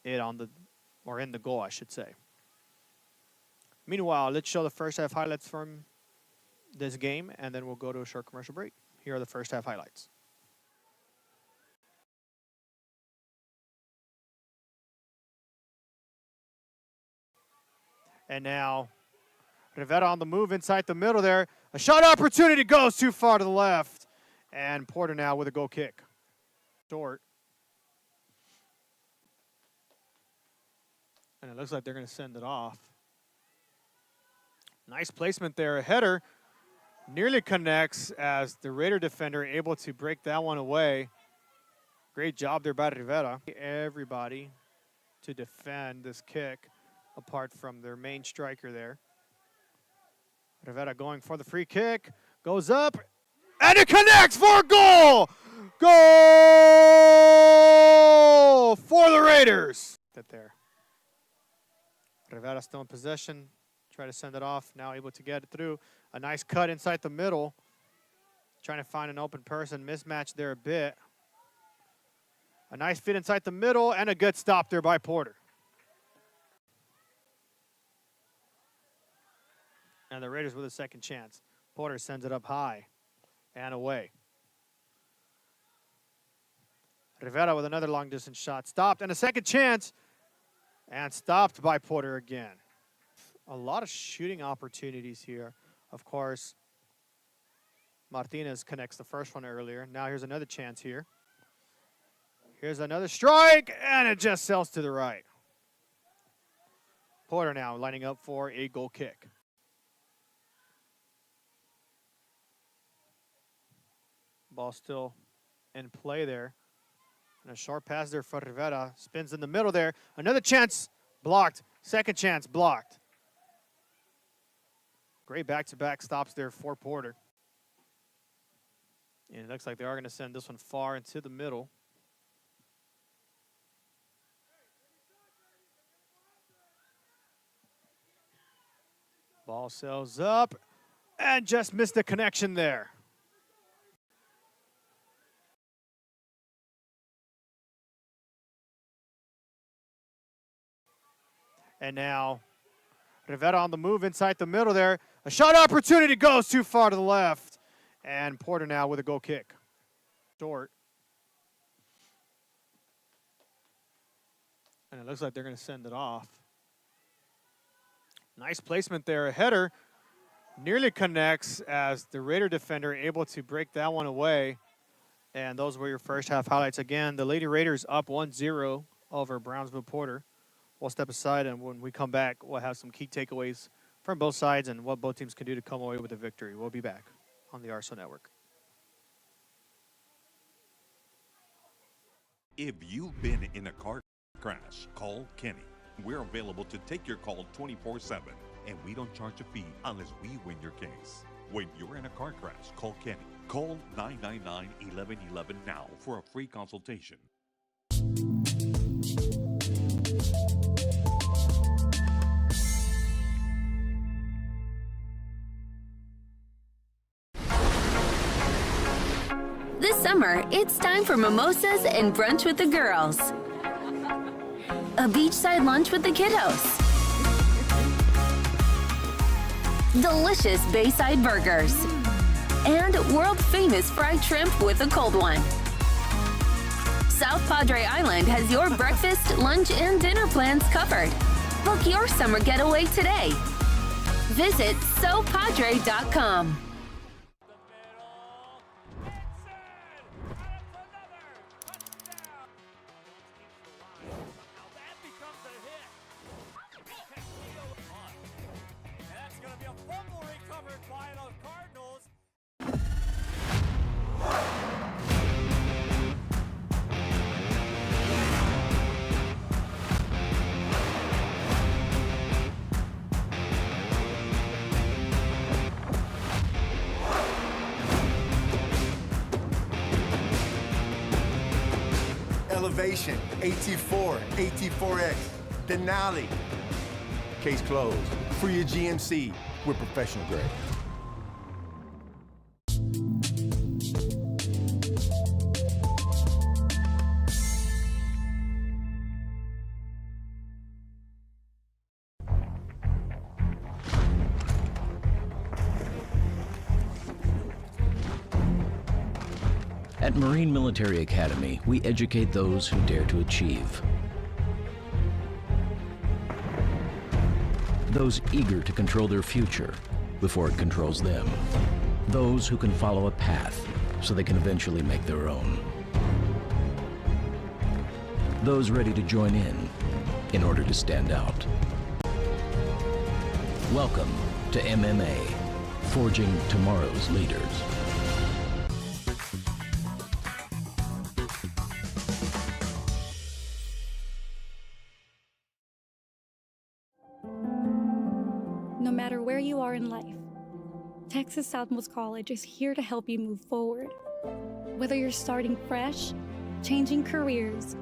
it on the, or in the goal, I should say. Meanwhile, let's show the first half highlights from this game, and then we'll go to a short commercial break. Here are the first half highlights. And now Rivera on the move inside the middle there. A shot opportunity goes too far to the left. And Porter now with a goal kick. Short. And it looks like they're going to send it off. Nice placement there. A header nearly connects as the Raider defender able to break that one away. Great job there by Rivera. Everybody to defend this kick apart from their main striker there. Rivera going for the free kick, goes up, and it connects for a goal! Goal for the Raiders! There. Rivera still in possession, try to send it off, now able to get it through. A nice cut inside the middle, trying to find an open person, mismatch there a bit. A nice fit inside the middle, and a good stop there by Porter. And the Raiders with a second chance. Porter sends it up high and away. Rivera with another long-distance shot. Stopped, and a second chance, and stopped by Porter again. A lot of shooting opportunities here. Of course, Martinez connects the first one earlier. Now here's another chance here. Here's another strike, and it just sails to the right. Porter now lining up for a goal kick. Ball still in play there. And a short pass there for Rivera. Spins in the middle there. Another chance blocked. Second chance blocked. Great back-to-back stops there for Porter. And it looks like they are going to send this one far into the middle. Ball sails up and just missed the connection there. And now Rivera on the move inside the middle there. A shot opportunity goes too far to the left. And Porter now with a goal kick. Short. And it looks like they're going to send it off. Nice placement there. A header nearly connects as the Raider defender able to break that one away. And those were your first half highlights. Again, the Lady Raiders up 1-0 over Brownsville Porter. We'll step aside, and when we come back, we'll have some key takeaways from both sides and what both teams can do to come away with a victory. We'll be back on the RSO Network. If you've been in a car crash, call Kenny. We're available to take your call 24/7, and we don't charge a fee unless we win your case. When you're in a car crash, call Kenny. Call 999-1111 now for a free consultation. This summer, it's time for mimosas and brunch with the girls. A beachside lunch with the kiddos. Delicious bayside burgers. And world-famous fried shrimp with a cold one. South Padre Island has your breakfast, lunch, and dinner plans covered. Book your summer getaway today. Visit SoPadre.com. Elevation, AT4, AT4X, Denali. Case closed. For your GMC, we're professional grade. At Marine Military Academy, we educate those who dare to achieve. Those eager to control their future before it controls them. Those who can follow a path so they can eventually make their own. Those ready to join in order to stand out. Welcome to MMA, forging tomorrow's leaders. No matter where you are in life, Texas Southmost College is here to help you move forward. Whether you're starting fresh, changing careers,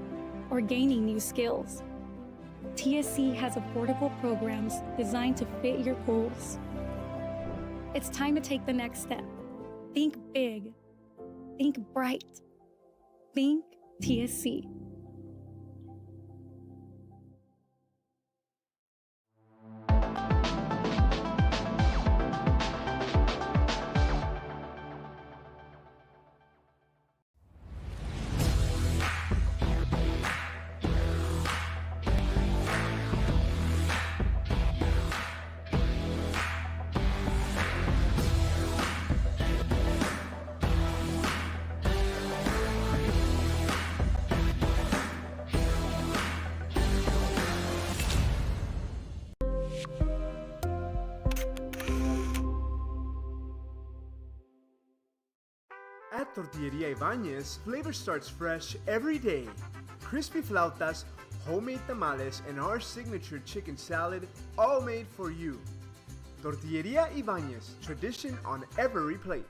or gaining new skills, TSC has affordable programs designed to fit your goals. It's time to take the next step. Think big. Think bright. Think TSC. At Tortilleria Ibañez, flavor starts fresh every day. Crispy flautas, homemade tamales, and our signature chicken salad, all made for you. Tortilleria Ibañez, tradition on every plate.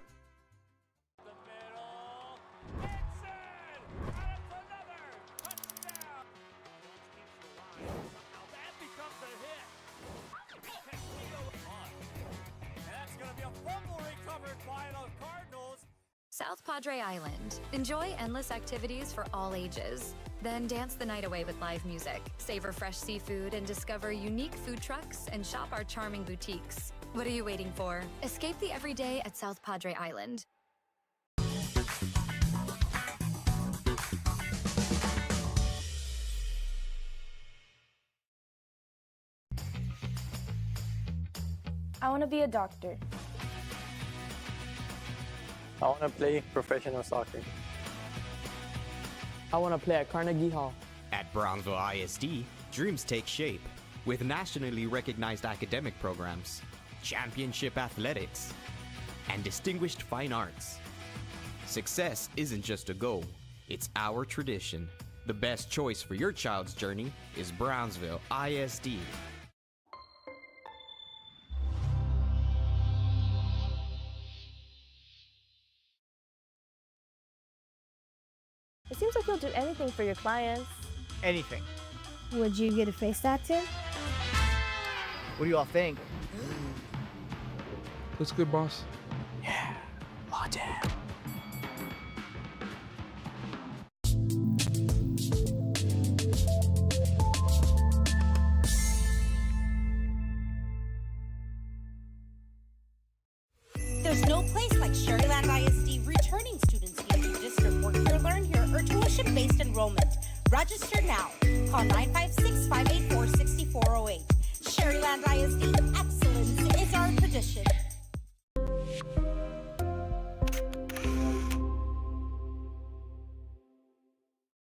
South Padre Island. Enjoy endless activities for all ages. Then dance the night away with live music, savor fresh seafood, and discover unique food trucks and shop our charming boutiques. What are you waiting for? Escape the everyday at South Padre Island. I want to be a doctor. I want to play professional soccer. I want to play at Carnegie Hall. At Brownsville ISD, dreams take shape with nationally recognized academic programs, championship athletics, and distinguished fine arts. Success isn't just a goal, it's our tradition. The best choice for your child's journey is Brownsville ISD. It seems like you'll do anything for your clients. Anything. Would you get a face tattoo? What do you all think? Looks good, boss. Yeah, law dad. There's no place like Sherryland ISD returning students need to district work here, learn here, or tuition-based enrollment. Register now. Call 956-584-6408. Sherryland ISD, excellence is our tradition.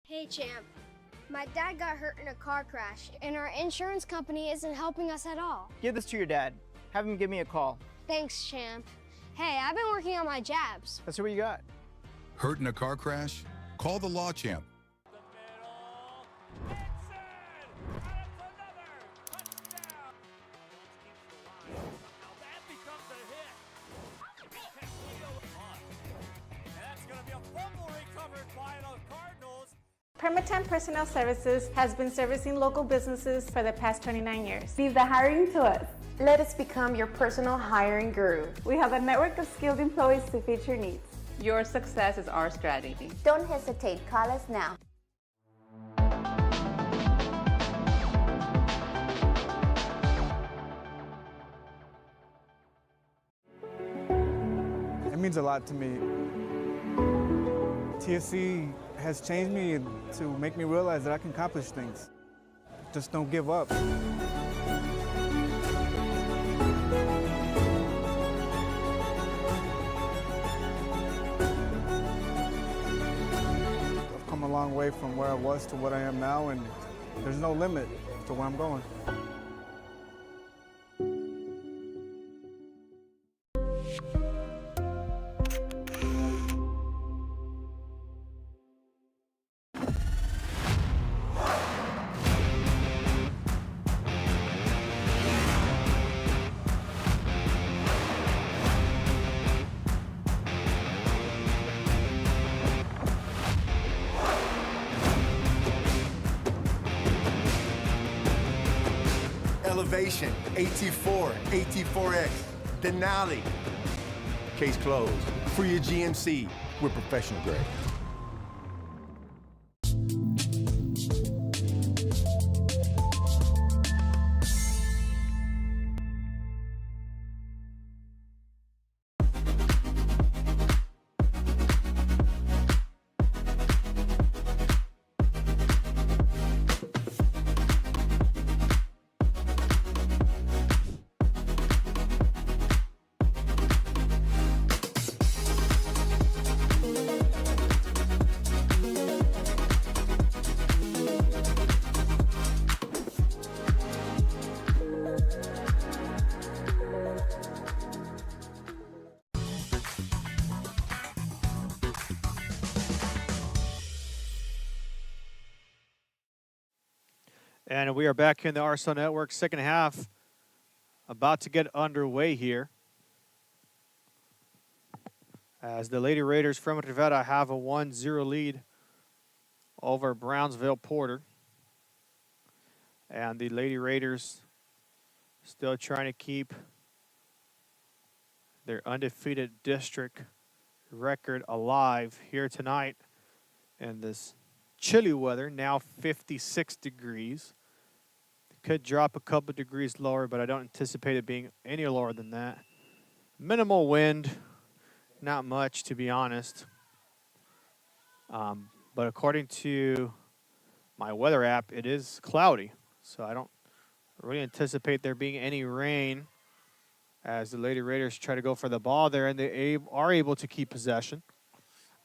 Hey, champ. My dad got hurt in a car crash, and our insurance company isn't helping us at all. Give this to your dad. Have him give me a call. Thanks, champ. Hey, I've been working on my jabs. Let's see what you got. Hurt in a car crash? Call the Law Champ. Permatemp Personnel Services has been servicing local businesses for the past 29 years. Leave the hiring to us. Let us become your personal hiring guru. We have a network of skilled employees to fit your needs. Your success is our strategy. Don't hesitate. Call us now. It means a lot to me. TSC has changed me to make me realize that I can accomplish things. Just don't give up. I've come a long way from where I was to what I am now, and there's no limit to where I'm going. Elevation, AT4, AT4X, Denali. Case closed. For your GMC, we're professional grade. And we are back in the RSL Network, second half, about to get underway here. As the Lady Raiders from Rivera have a 1-0 lead over Brownsville Porter. And the Lady Raiders still trying to keep their undefeated district record alive here tonight in this chilly weather, now 56 degrees. Could drop a couple degrees lower, but I don't anticipate it being any lower than that. Minimal wind, not much to be honest. But according to my weather app, it is cloudy. So I don't really anticipate there being any rain as the Lady Raiders try to go for the ball there, and they are able to keep possession.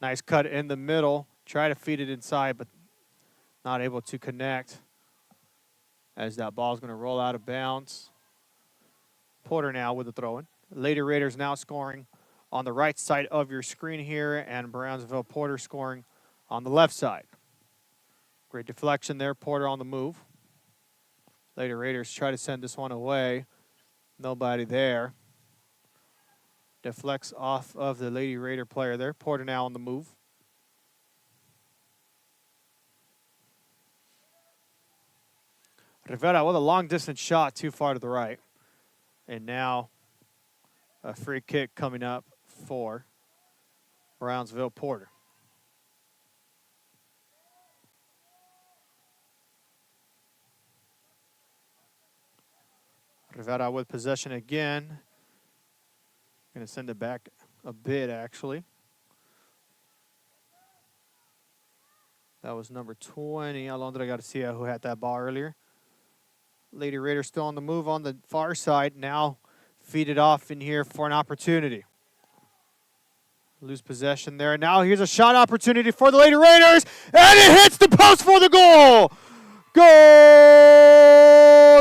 Nice cut in the middle. Try to feed it inside, but not able to connect as that ball is going to roll out of bounds. Porter now with the throw-in. Lady Raiders now scoring on the right side of your screen here, and Brownsville Porter scoring on the left side. Great deflection there. Porter on the move. Lady Raiders try to send this one away. Nobody there. Deflects off of the Lady Raider player there. Porter now on the move. Rivera with a long-distance shot too far to the right. And now a free kick coming up for Brownsville Porter. Rivera with possession again. Going to send it back a bit, actually. That was number 20, Alondra Garcia, who had that ball earlier. Lady Raiders still on the move on the far side. Now feed it off in here for an opportunity. Lose possession there. Now here's a shot opportunity for the Lady Raiders. And it hits the post for the goal. Goal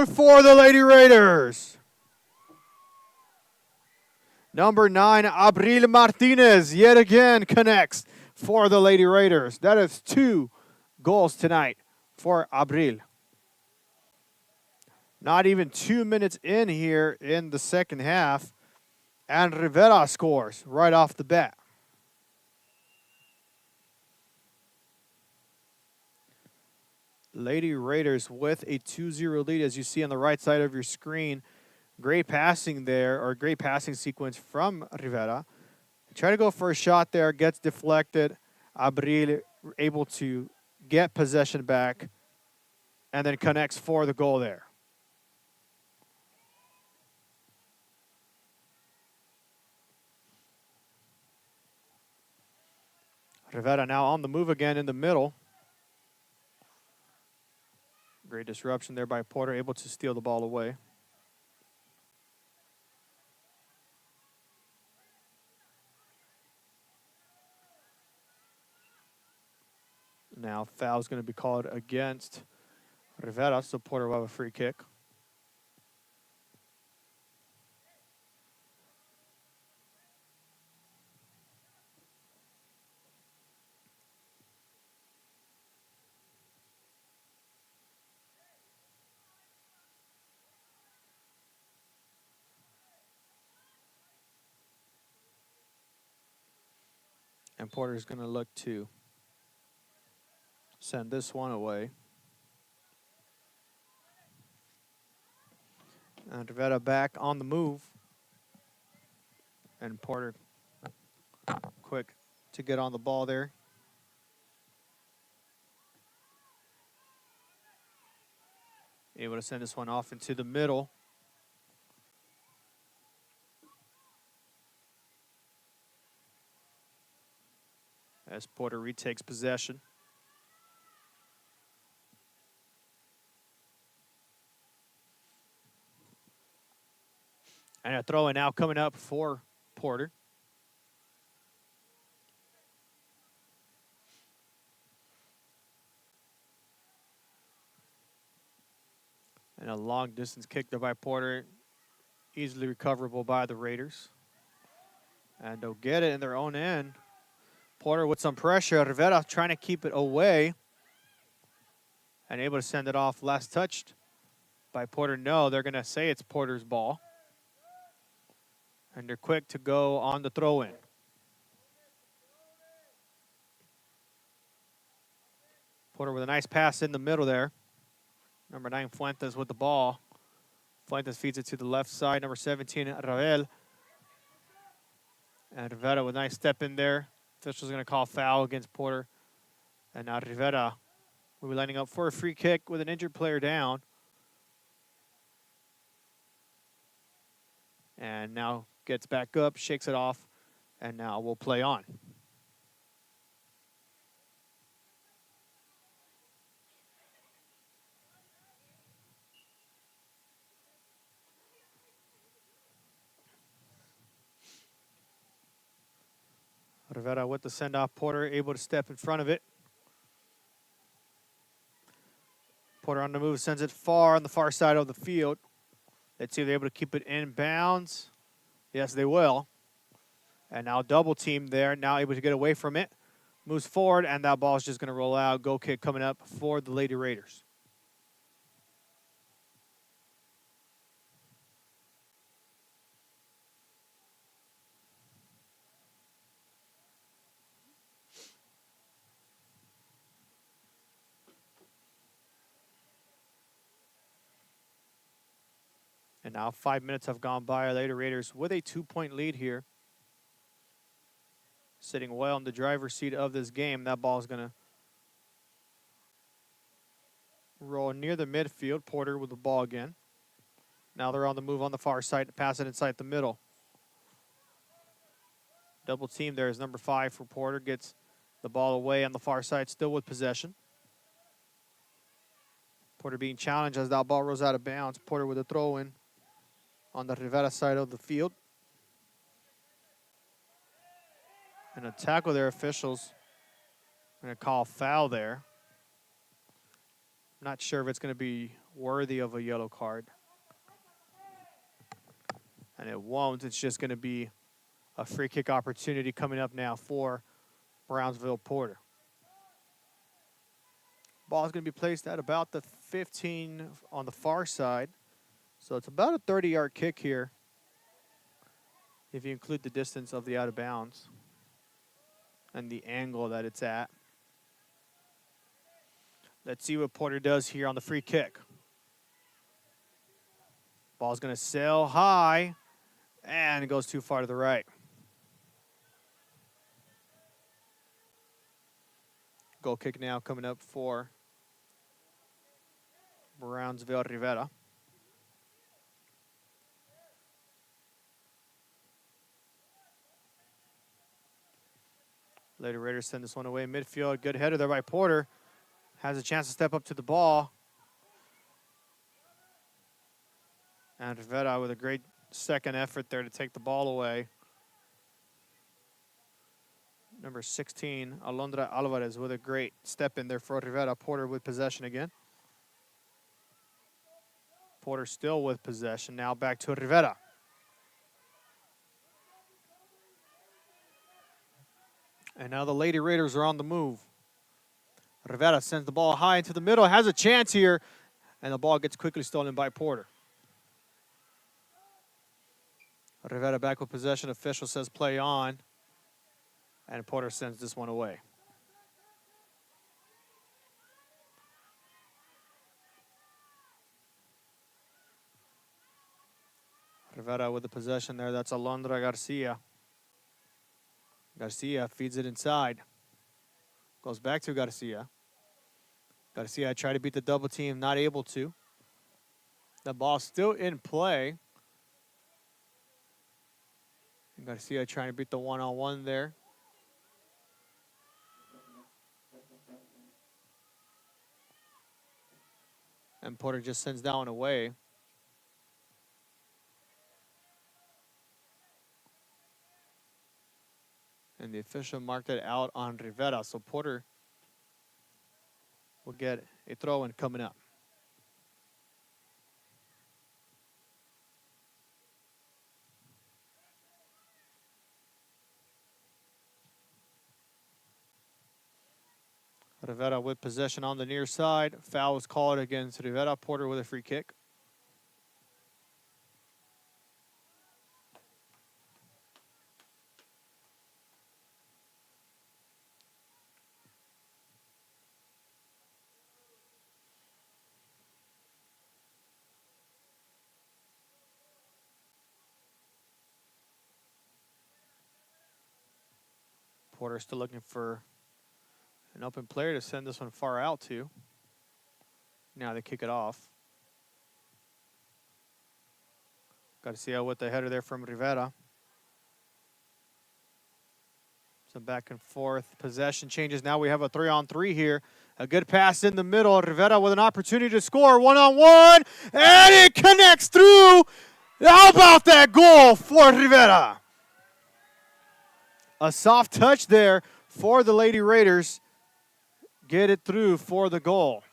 for the Lady Raiders. Number 9, Abril Martinez, yet again connects for the Lady Raiders. That is 2 goals tonight for Abril. Not even 2 minutes in here in the second half, and Rivera scores right off the bat. Lady Raiders with a 2-0 lead, as you see on the right side of your screen. Great passing there, or great passing sequence from Rivera. Try to go for a shot there, gets deflected. Abril able to get possession back, and then connects for the goal there. Rivera now on the move again in the middle. Great disruption there by Porter, able to steal the ball away. Now foul's going to be called against Rivera, so Porter will have a free kick. And Porter's going to look to send this one away. And Rivera back on the move. And Porter quick to get on the ball there. Able to send this one off into the middle. As Porter retakes possession. And a throw-in now coming up for Porter. And a long distance kick there by Porter. Easily recoverable by the Raiders. And they'll get it in their own end. Porter with some pressure. Rivera trying to keep it away. And able to send it off. Last touched by Porter. No, they're going to say it's Porter's ball. And they're quick to go on the throw-in. Porter with a nice pass in the middle there. Number 9, Fuentes with the ball. Fuentes feeds it to the left side. Number 17, Ravel. And Rivera with a nice step in there. Official's going to call foul against Porter. And now Rivera will be lining up for a free kick with an injured player down. And now gets back up, shakes it off, and now we'll play on. Rivera with the send-off. Porter able to step in front of it. Porter on the move, sends it far on the far side of the field. Let's see if they're able to keep it in bounds. Yes, they will. And now double team there. Now able to get away from it. Moves forward, and that ball is just going to roll out. Goal kick coming up for the Lady Raiders. And now 5 minutes have gone by. Lady Raiders with a 2-point lead here. Sitting well in the driver's seat of this game. That ball is going to roll near the midfield. Porter with the ball again. Now they're on the move on the far side to pass it inside the middle. Double team there is number 5 for Porter. Gets the ball away on the far side, still with possession. Porter being challenged as that ball rolls out of bounds. Porter with a throw-in on the Rivera side of the field. And a tackle there, officials going to call foul there. Not sure if it's going to be worthy of a yellow card. And it won't. It's just going to be a free kick opportunity coming up now for Brownsville Porter. Ball is going to be placed at about the 15 on the far side. So it's about a 30-yard kick here if you include the distance of the out of bounds and the angle that it's at. Let's see what Porter does here on the free kick. Ball's going to sail high, and it goes too far to the right. Goal kick now coming up for Brownsville Rivera. Lady Raiders send this one away midfield. Good header there by Porter. Has a chance to step up to the ball. And Rivera with a great second effort there to take the ball away. Number 16, Alondra Alvarez with a great step in there for Rivera. Porter with possession again. Porter still with possession. Now back to Rivera. And now the Lady Raiders are on the move. Rivera sends the ball high into the middle. Has a chance here. And the ball gets quickly stolen by Porter. Rivera back with possession. Official says play on. And Porter sends this one away. Rivera with the possession there. That's Alondra Garcia. Garcia feeds it inside. Goes back to Garcia. Garcia tried to beat the double team, not able to. The ball still in play. And Garcia trying to beat the one-on-one there. And Porter just sends that one away. And the official marked it out on Rivera. So Porter will get a throw-in coming up. Rivera with possession on the near side. Foul was called against Rivera. Porter with a free kick. Porter still looking for an open player to send this one far out to. Now they kick it off. Garcia with the header there from Rivera. Some back and forth possession changes. Now we have a 3-on-3 here. A good pass in the middle. Rivera with an opportunity to score. One-on-one. And it connects through. How about that goal for Rivera? A soft touch there for the Lady Raiders. Get it through for the goal.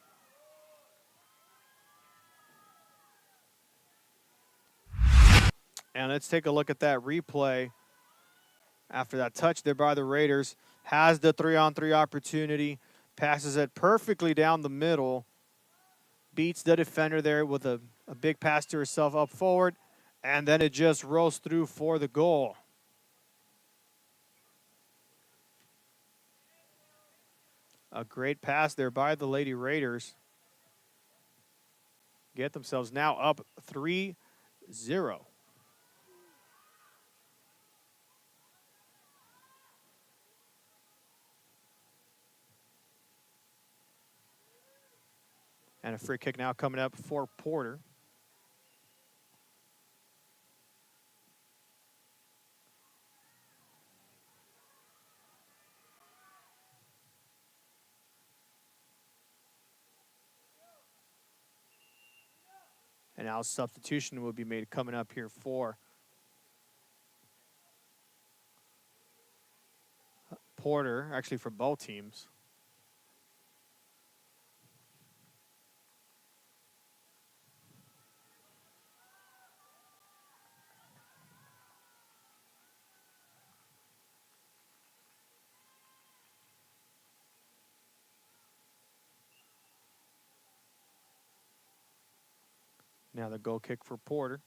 And let's take a look at that replay. After that touch there by the Raiders, has the 3-on-3 opportunity, passes it perfectly down the middle, beats the defender there with a big pass to herself up forward, and then it just rolls through for the goal. A great pass there by the Lady Raiders. Get themselves now up 3-0. And a free kick now coming up for Porter. And now substitution will be made coming up here for Porter, actually for both teams. Now the goal kick for Porter.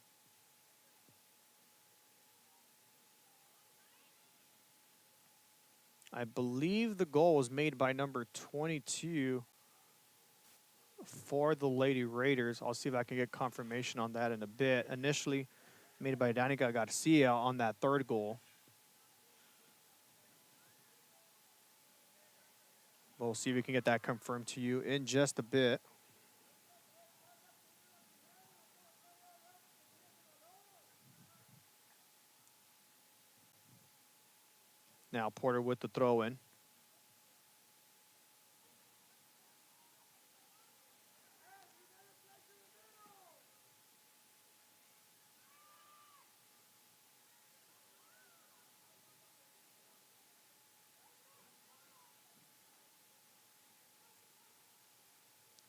I believe the goal was made by number 22 for the Lady Raiders. I'll see if I can get confirmation on that in a bit. Initially made by Danica Garcia on that third goal. We'll see if we can get that confirmed to you in just a bit. Now Porter with the throw in.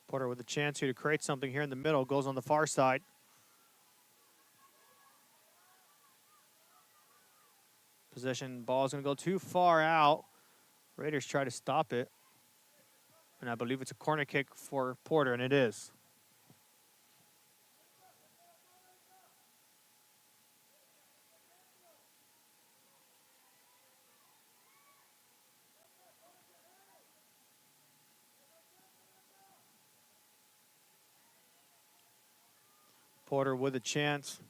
Porter with a chance here to create something here in the middle. Goes on the far side. Possession ball is going to go too far out. Raiders try to stop it. And I believe it's a corner kick for Porter, and it is. Porter with a chance.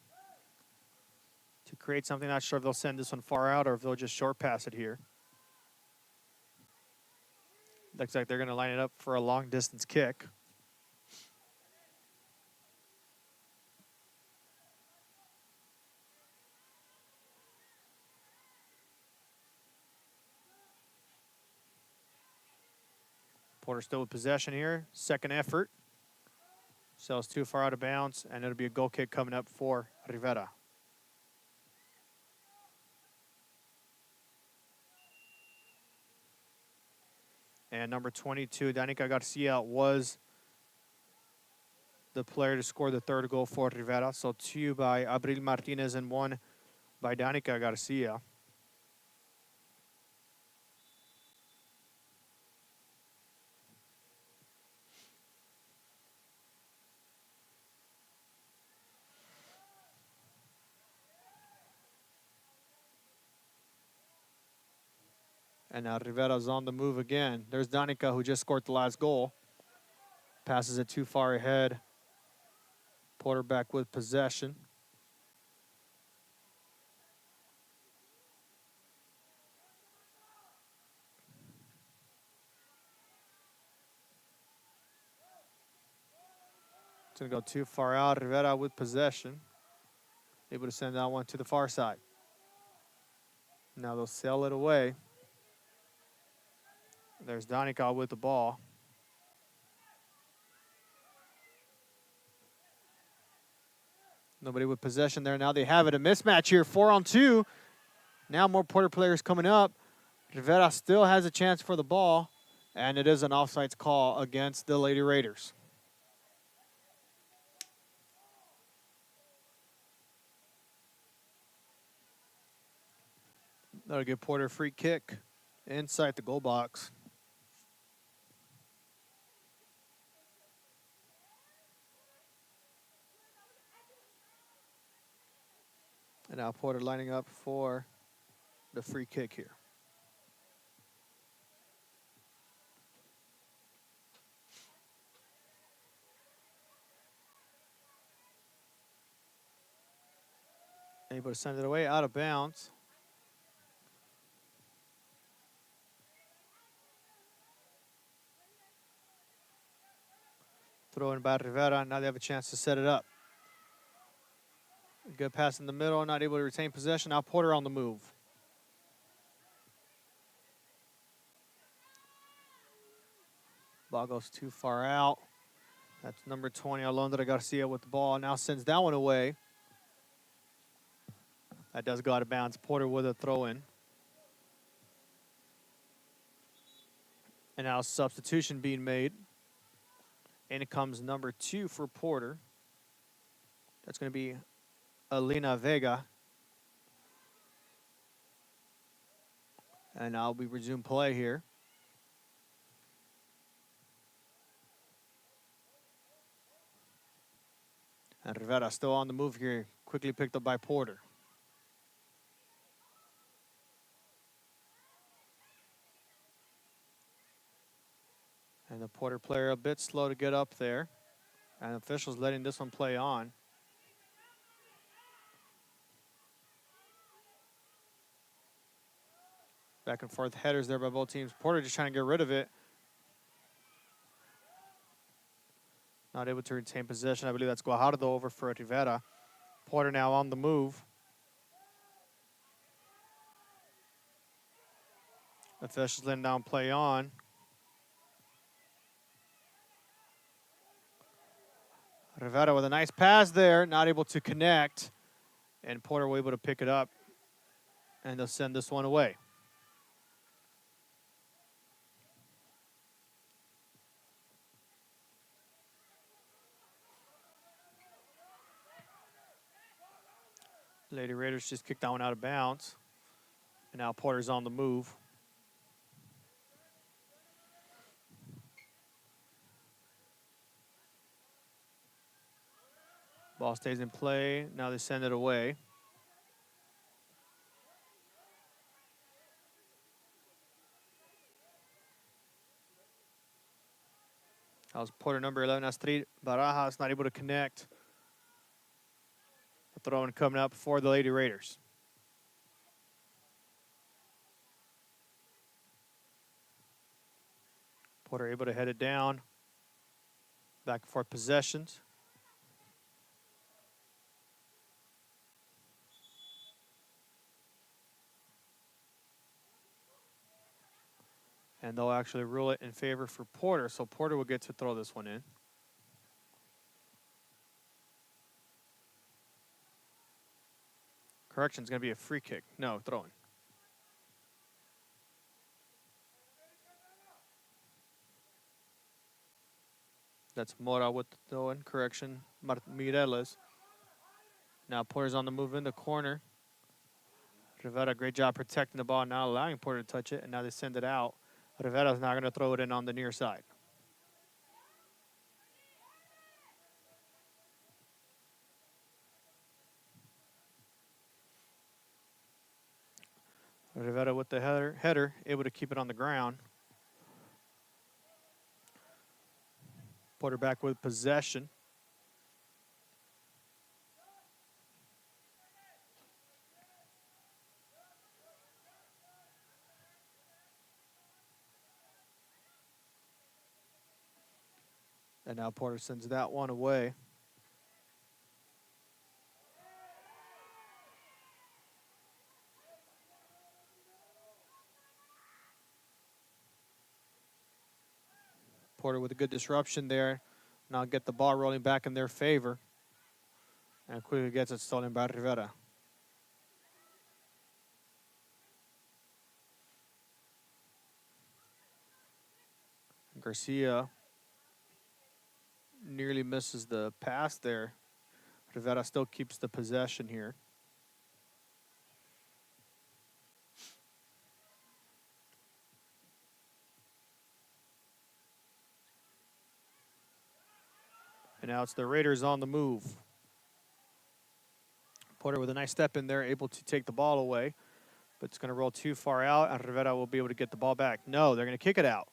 to create something. Not sure if they'll send this one far out or if they'll just short pass it here. Looks like they're going to line it up for a long distance kick. Porter still with possession here. Second effort. Sails too far out of bounds, and it'll be a goal kick coming up for Rivera. And number 22, Danica Garcia, was the player to score the third goal for Rivera. So 2 by Abril Martinez and 1 by Danica Garcia. And now Rivera's on the move again. There's Danica, who just scored the last goal. Passes it too far ahead. Porter back with possession. It's going to go too far out. Rivera with possession. Able to send that one to the far side. Now they'll sail it away. There's Danica with the ball. Nobody with possession there. Now they have it. A mismatch here. 4-on-2. Now more Porter players coming up. Rivera still has a chance for the ball. And it is an offsides call against the Lady Raiders. That'll give Porter a free kick inside the goal box. And now Porter lining up for the free kick here. Able to send it away out of bounds. Throw in by Rivera. Now they have a chance to set it up. Good pass in the middle. Not able to retain possession. Now Porter on the move. Ball goes too far out. That's number 20, Alondra Garcia with the ball. Now sends that one away. That does go out of bounds. Porter with a throw in. And now substitution being made. In comes number 2 for Porter. That's going to be Alina Vega. And now we resume play here. And Rivera still on the move here. Quickly picked up by Porter. And the Porter player a bit slow to get up there. And officials letting this one play on. Back and forth headers there by both teams. Porter just trying to get rid of it. Not able to retain possession. I believe that's Guajardo over for Rivera. Porter now on the move. Officials letting down play on. Rivera with a nice pass there. Not able to connect. And Porter will able to pick it up. And they'll send this one away. Lady Raiders just kicked that one out of bounds. And now Porter's on the move. Ball stays in play. Now they send it away. That was Porter number 11, Astrid Barajas, not able to connect. Throw-in coming up for the Lady Raiders. Porter able to head it down. Back and forth possessions. And they'll actually rule it in favor for Porter, so Porter will get to throw this one in. Correction, it's going to be a free kick. No, throw-in. That's Mora with the throw-in. Correction, Mireles. Now Porter's on the move in the corner. Rivera, great job protecting the ball, not allowing Porter to touch it, and now they send it out. Rivera's now going to throw it in on the near side. Rivera with the header, able to keep it on the ground. Porter back with possession. And now Porter sends that one away. Porter with a good disruption there. Now get the ball rolling back in their favor. And quickly gets it stolen by Rivera. Garcia nearly misses the pass there. Rivera still keeps the possession here. And now it's the Raiders on the move. Porter with a nice step in there, able to take the ball away. But it's going to roll too far out, and Rivera will be able to get the ball back. No, they're going to kick it out.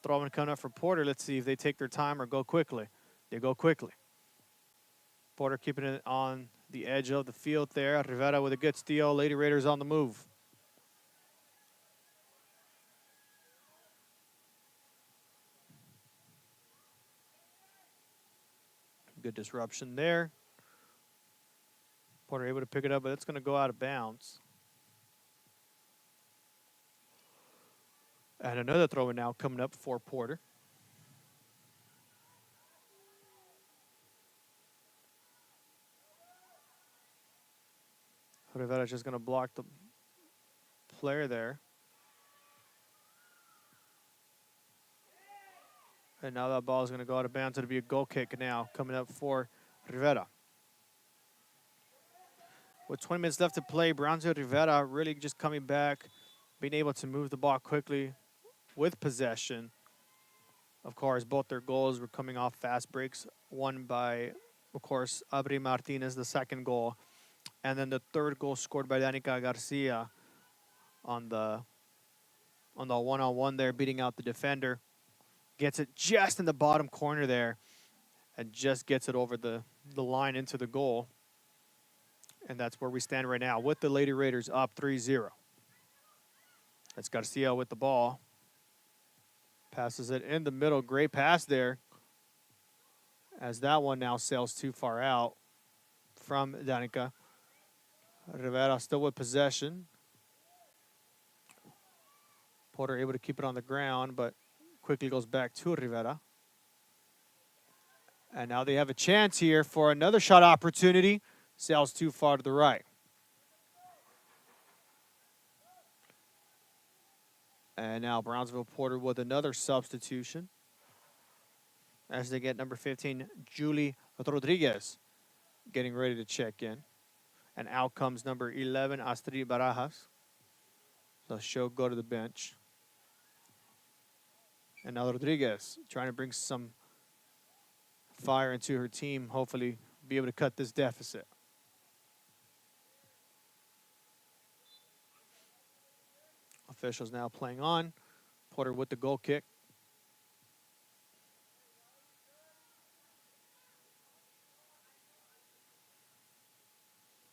Throw-in coming up for Porter. Let's see if they take their time or go quickly. They go quickly. Porter keeping it on the edge of the field there. Rivera with a good steal. Lady Raiders on the move. Good disruption there. Porter able to pick it up, but it's going to go out of bounds. And another throw-in now coming up for Porter. Rivera just going to block the player there. And now that ball is going to go out of bounds. It'll be a goal kick now coming up for Rivera. With 20 minutes left to play, Brownsville Rivera really just coming back, being able to move the ball quickly with possession. Of course, both their goals were coming off fast breaks. One by, of course, Abri Martinez, the second goal. And then the third goal scored by Danica Garcia on the one-on-one there, beating out the defender. Gets it just in the bottom corner there and just gets it over the line into the goal. And that's where we stand right now with the Lady Raiders up 3-0. That's Garcia with the ball. Passes it in the middle. Great pass there. As that one now sails too far out from Danica. Rivera still with possession. Porter able to keep it on the ground, but quickly goes back to Rivera. And now they have a chance here for another shot opportunity. Sails too far to the right. And now Brownsville Porter with another substitution as they get number 15, Julie Rodriguez, getting ready to check in. And out comes number 11, Astrid Barajas. So she'll go to the bench. And now Rodriguez trying to bring some fire into her team, hopefully be able to cut this deficit. Officials now playing on. Porter with the goal kick.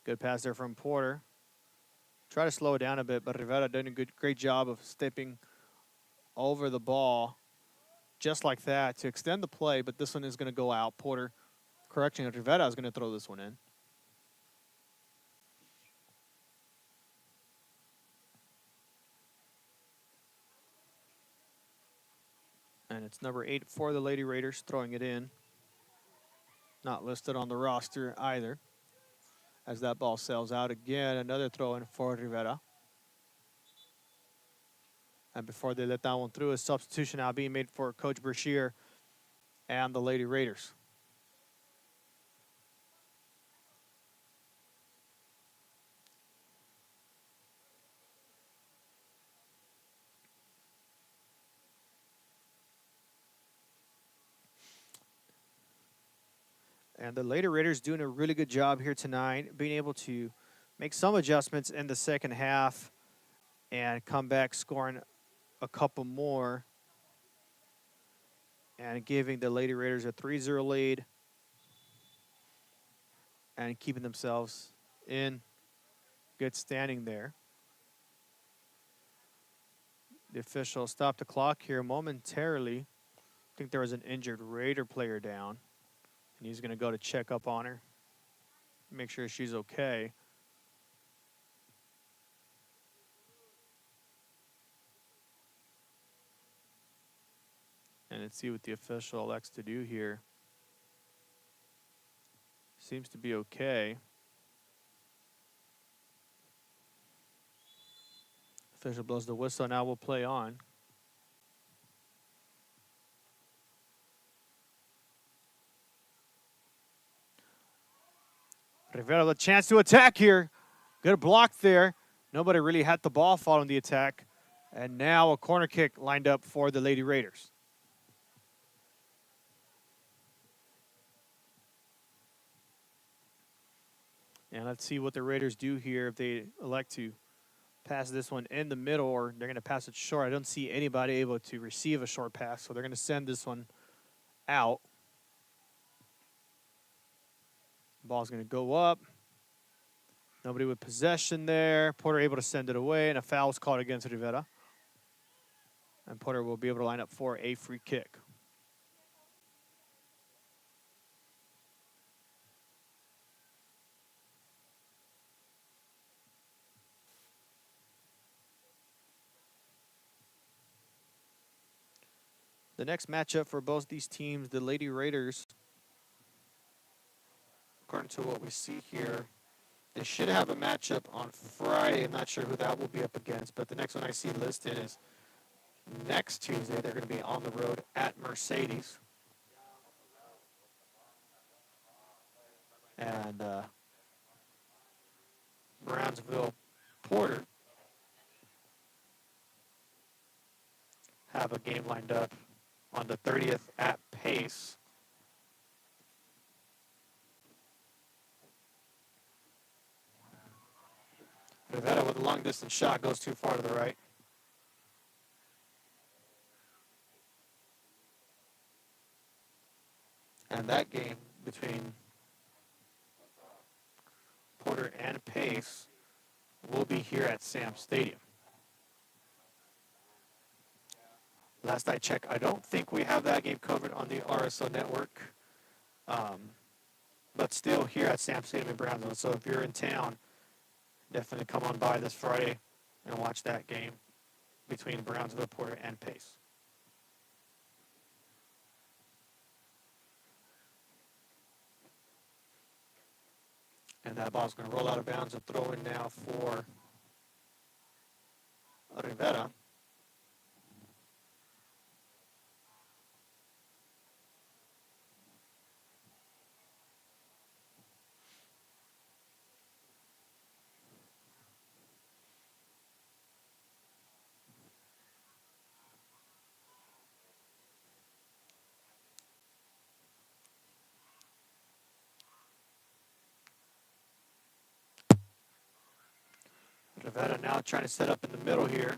Good pass there from Porter. Try to slow it down a bit, but Rivera doing a great job of stepping over the ball just like that to extend the play, but this one is going to go out. Porter, correction, Rivera is going to throw this one in. And it's number 8 for the Lady Raiders throwing it in. Not listed on the roster either. As that ball sails out again, another throw in for Rivera. And before they let that one through, a substitution now being made for Coach Brashear and the Lady Raiders. And the Lady Raiders doing a really good job here tonight, being able to make some adjustments in the second half and come back scoring a couple more and giving the Lady Raiders a 3-0 lead and keeping themselves in good standing there. The official stopped the clock here momentarily. I think there was an injured Raider player down, and he's going to go to check up on her, make sure she's okay. And let's see what the official elects to do here. Seems to be okay. Official blows the whistle. Now we'll play on. Rivera with a chance to attack here. Good block there. Nobody really had the ball following the attack. And now a corner kick lined up for the Lady Raiders. And let's see what the Raiders do here if they elect to pass this one in the middle or they're going to pass it short. I don't see anybody able to receive a short pass, so they're going to send this one out. Ball's going to go up. Nobody with possession there. Porter able to send it away, and a foul is called against Rivera. And Porter will be able to line up for a free kick. The next matchup for both these teams, the Lady Raiders, according to what we see here, they should have a matchup on Friday. I'm not sure who that will be up against, but the next one I see listed is next Tuesday. They're going to be on the road at Mercedes. And Brownsville Porter have a game lined up on the 30th at Pace. Rivera with a long distance shot goes too far to the right. And that game between Porter and Pace will be here at Sam Stadium. Last I checked, I don't think we have that game covered on the RSO network. But still here at Sam Stadium in Brownsville. So if you're in town, definitely come on by this Friday and watch that game between Brownsville, Porter, and Pace. And that ball's going to roll out of bounds and throw in now for Rivera. Rivera now trying to set up in the middle here.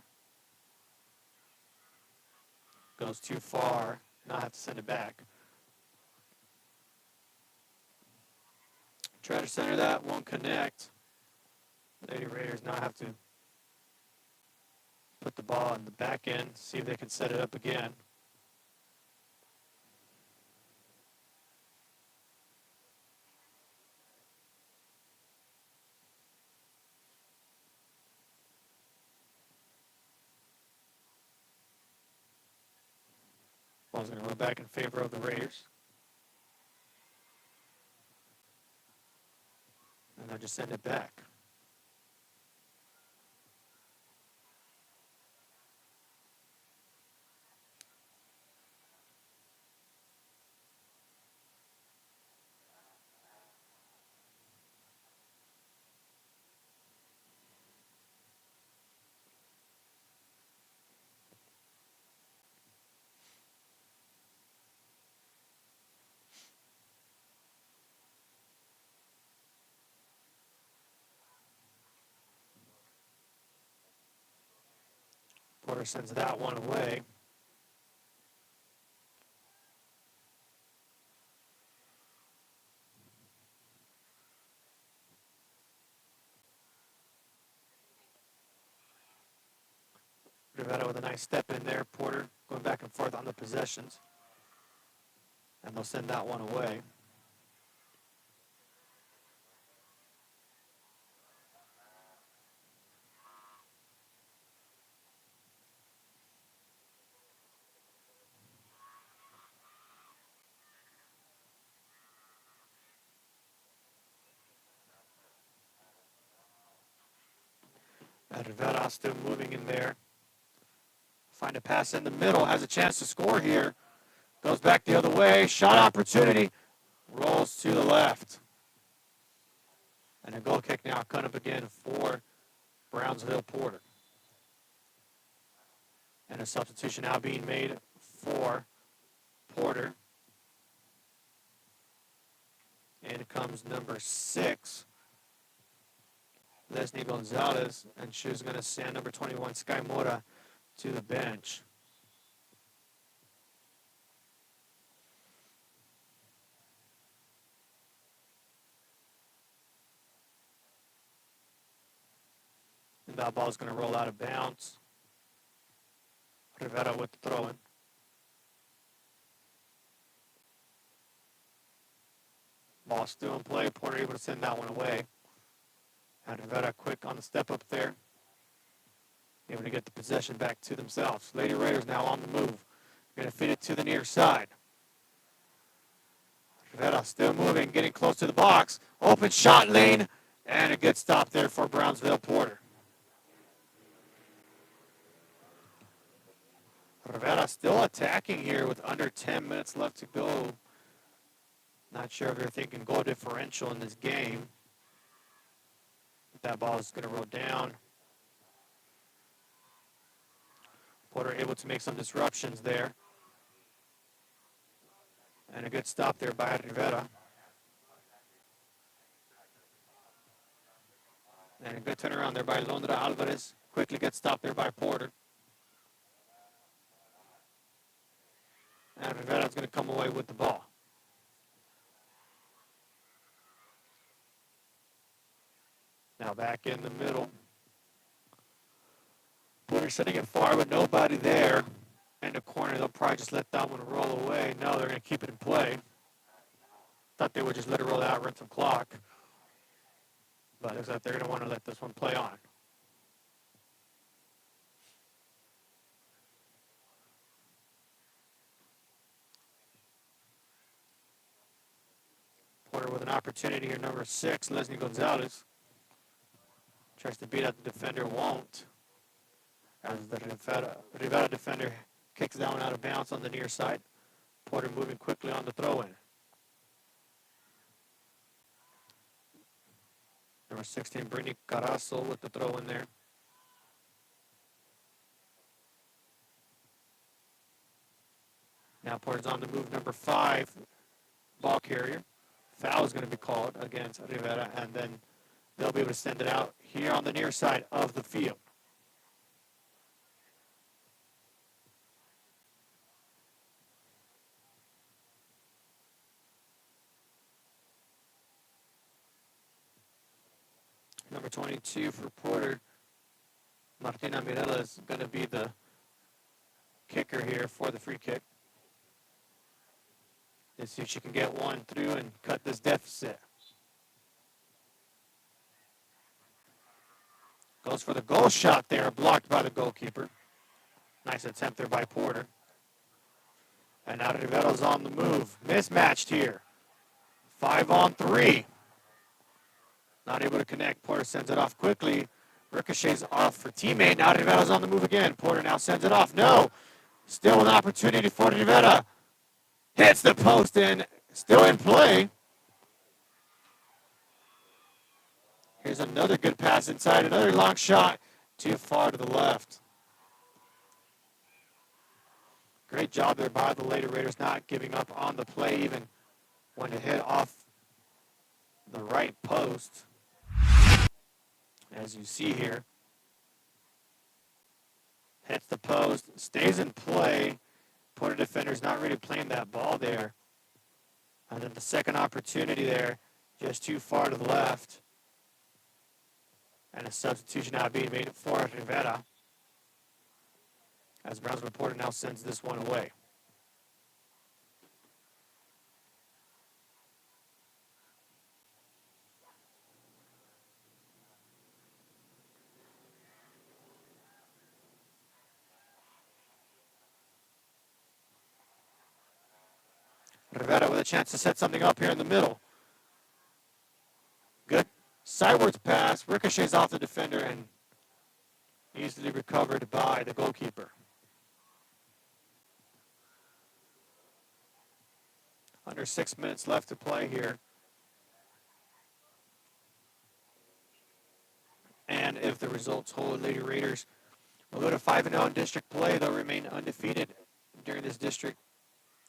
Goes too far. Now have to send it back. Try to center that, won't connect. Lady Raiders now have to put the ball in the back end, see if they can set it up again. Ball's going to go back in favor of the Raiders. And they'll just send it back. Porter sends that one away. Rivera with a nice step in there. Porter going back and forth on the possessions. And they'll send that one away. And Rivera still moving in there. Find a pass in the middle. Has a chance to score here. Goes back the other way. Shot opportunity. Rolls to the left. And a goal kick now coming up again for Brownsville Porter. And a substitution now being made for Porter. In comes number 6, Leslie Gonzalez, and she's going to send number 21, Sky Mora, to the bench. And that ball's going to roll out of bounds. Rivera with the throw-in. Ball still in play. Porter able to send that one away. And Rivera quick on the step up there. Able to get the possession back to themselves. Lady Raiders now on the move. Going to feed it to the near side. Rivera still moving, getting close to the box. Open shot lane. And a good stop there for Brownsville Porter. Rivera still attacking here with under 10 minutes left to go. Not sure if they're thinking goal differential in this game. But that ball is going to roll down. Porter able to make some disruptions there. And a good stop there by Rivera. And a good turnaround there by Londra Alvarez. Quickly gets stopped there by Porter. And Rivera's going to come away with the ball. Now back in the middle. Porter sending it far with nobody there. In the corner, they'll probably just let that one roll away. No, they're going to keep it in play. Thought they would just let it roll out, run some clock. But it looks like they're going to want to let this one play on. Porter with an opportunity here, number 6, Leslie Gonzalez. Tries to beat out the defender, won't. As the Rivera defender kicks that one out of bounds on the near side. Porter moving quickly on the throw-in. Number 16, Brittany Carazo with the throw-in there. Now Porter's on the move, number 5, ball carrier. Foul is going to be called against Rivera, and then they'll be able to send it out here on the near side of the field. Number number 22 for Porter. Martina Mirella is going to be the kicker here for the free kick. Let's see if she can get one through and cut this deficit. Goes for the goal shot there, blocked by the goalkeeper. Nice attempt there by Porter. And now Rivera's on the move. Mismatched here. 5-on-3. Not able to connect. Porter sends it off quickly. Ricochets off for teammate. Now Rivera's on the move again. Porter now sends it off. No. Still an opportunity for Rivera. Hits the post and still in play. Here's another good pass inside. Another long shot. Too far to the left. Great job there by the Lady Raiders, not giving up on the play even when it hit off the right post. As you see here. Hits the post, stays in play. Porter defender's not really playing that ball there. And then the second opportunity there, just too far to the left. And a substitution now being made for Rivera. As Brownsville Porter now sends this one away. Rivera with a chance to set something up here in the middle. Good sidewards pass, ricochets off the defender and easily recovered by the goalkeeper. Under 6 minutes left to play here. And if the results hold, Lady Raiders will go to 5-0 in district play. They'll remain undefeated during this district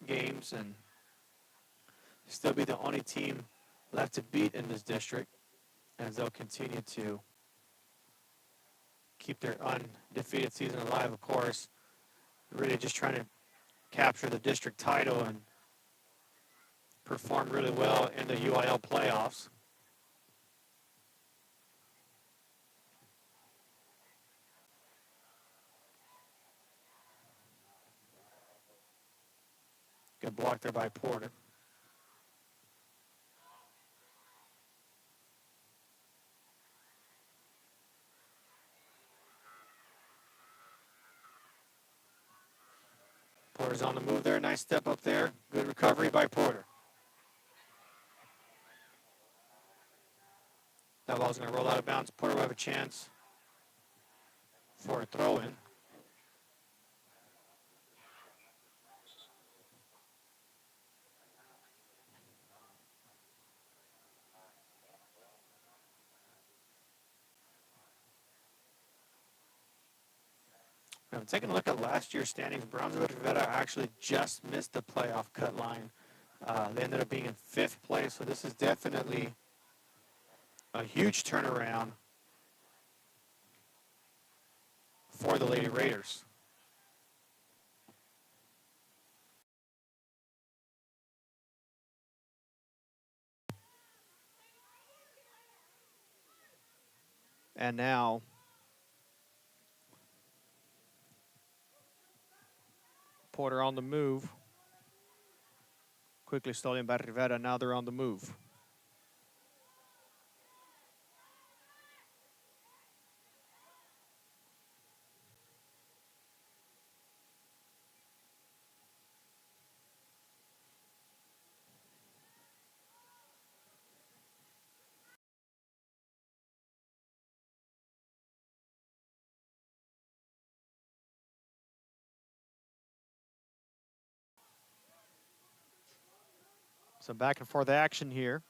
games and still be the only team left to beat in this district, as they'll continue to keep their undefeated season alive, of course. Really just trying to capture the district title and perform really well in the UIL playoffs. Good block there by Porter. Porter's on the move there. Nice step up there. Good recovery by Porter. That ball's going to roll out of bounds. Porter will have a chance for a throw-in. Now, taking a look at last year's standings, Brownsville Rivera actually just missed the playoff cut line. They ended up being in 5th place, so this is definitely a huge turnaround for the Lady Raiders. And now Porter on the move. Quickly stolen by Rivera. Now they're on the move. So back and forth action here.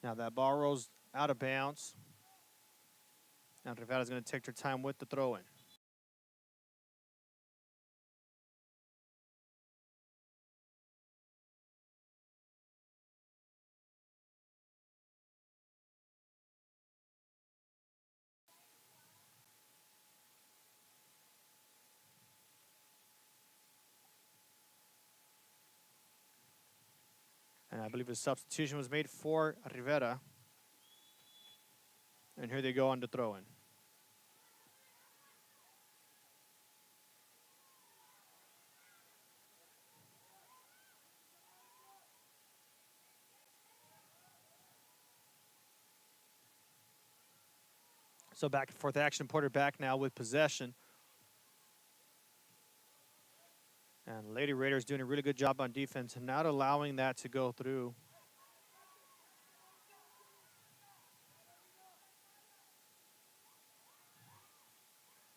Now that ball rolls out of bounds. Now Rivera's going to take their time with the throw-in. And I believe a substitution was made for Rivera. And here they go on the throw-in. So back and forth action. Porter back now with possession. And Lady Raiders doing a really good job on defense and not allowing that to go through.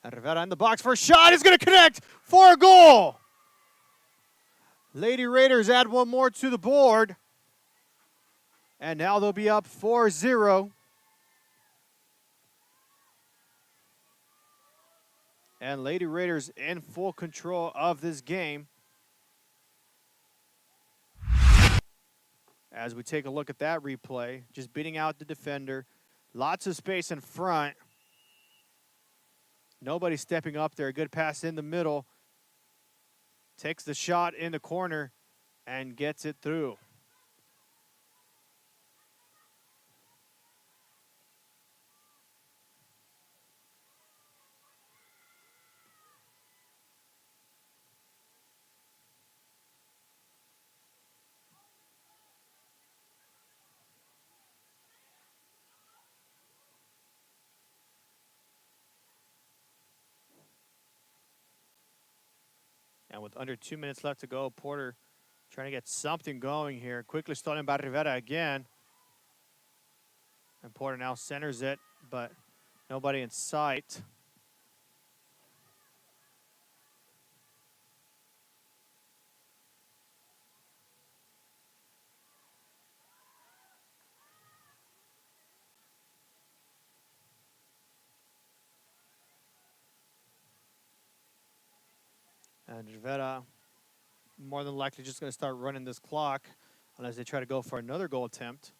And Rivera in the box for a shot. Is going to connect for a goal. Lady Raiders add one more to the board. And now they'll be up 4-0. And Lady Raiders in full control of this game. As we take a look at that replay, just beating out the defender. Lots of space in front. Nobody stepping up there. A good pass in the middle. Takes the shot in the corner and gets it through. And with under 2 minutes left to go, Porter trying to get something going here. Quickly stolen by Rivera again. And Porter now centers it, but nobody in sight. And Rivera more than likely just going to start running this clock unless they try to go for another goal attempt.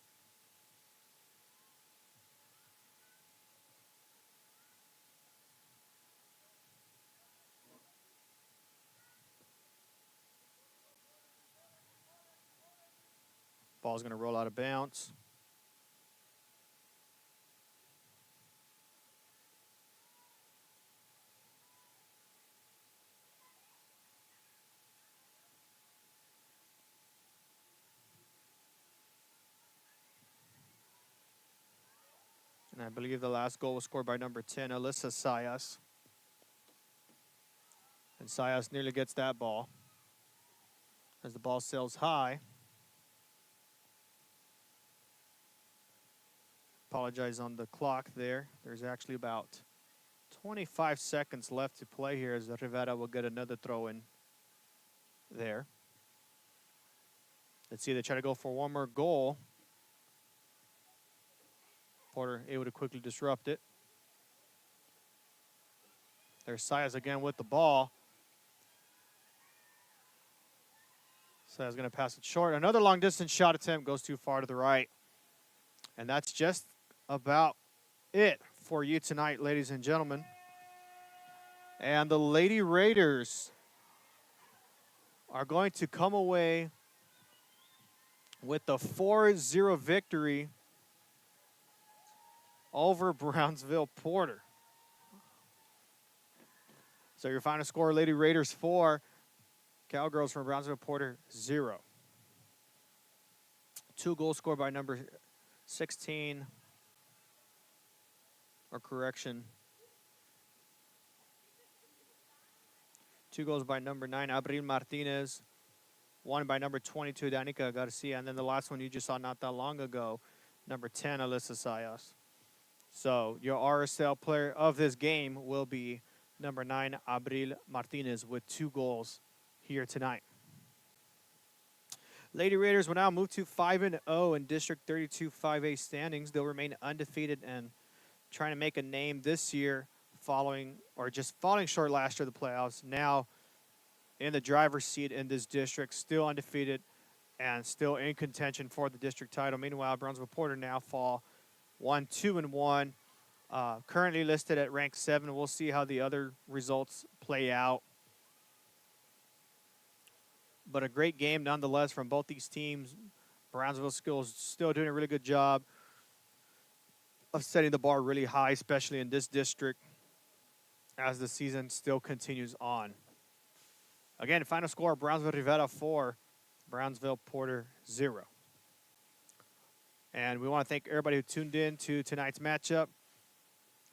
Ball's going to roll out of bounds. And I believe the last goal was scored by number 10, Alyssa Sayas. And Sayas nearly gets that ball as the ball sails high. Apologize on the clock there. There's actually about 25 seconds left to play here as Rivera will get another throw in there. Let's see, they try to go for one more goal. Porter able to quickly disrupt it. There's Sayas again with the ball. Sayas going to pass it short. Another long distance shot attempt goes too far to the right. And that's just about it for you tonight, ladies and gentlemen. And the Lady Raiders are going to come away with the 4-0 victory over Brownsville Porter. So your final score, Lady Raiders 4, Cowgirls from Brownsville Porter 0. 2 goals scored by number 16, or correction. 2 goals by number 9, Abril Martinez. 1 by number 22, Danica Garcia. And then the last one you just saw not that long ago, number 10, Alyssa Sayas. So your RSL player of this game will be number 9, Abril Martinez, with 2 goals here tonight. Lady Raiders will now move to 5-0 in District 32 5A standings. They'll remain undefeated and trying to make a name this year falling short last year of the playoffs. Now in the driver's seat in this district, still undefeated and still in contention for the district title. Meanwhile, Brownsville Porter now fall 1-2-1. Currently listed at rank 7. We'll see how the other results play out. But a great game nonetheless from both these teams. Brownsville Schools still doing a really good job of setting the bar really high, especially in this district, as the season still continues on. Again, final score, Brownsville Rivera 4, Brownsville Porter 0. And we want to thank everybody who tuned in to tonight's matchup.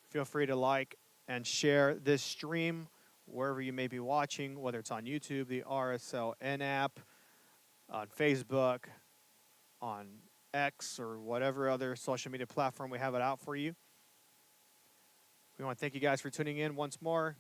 Feel free to like and share this stream wherever you may be watching, whether it's on YouTube, the RSLN app, on Facebook, on X, or whatever other social media platform we have it out for you. We want to thank you guys for tuning in once more.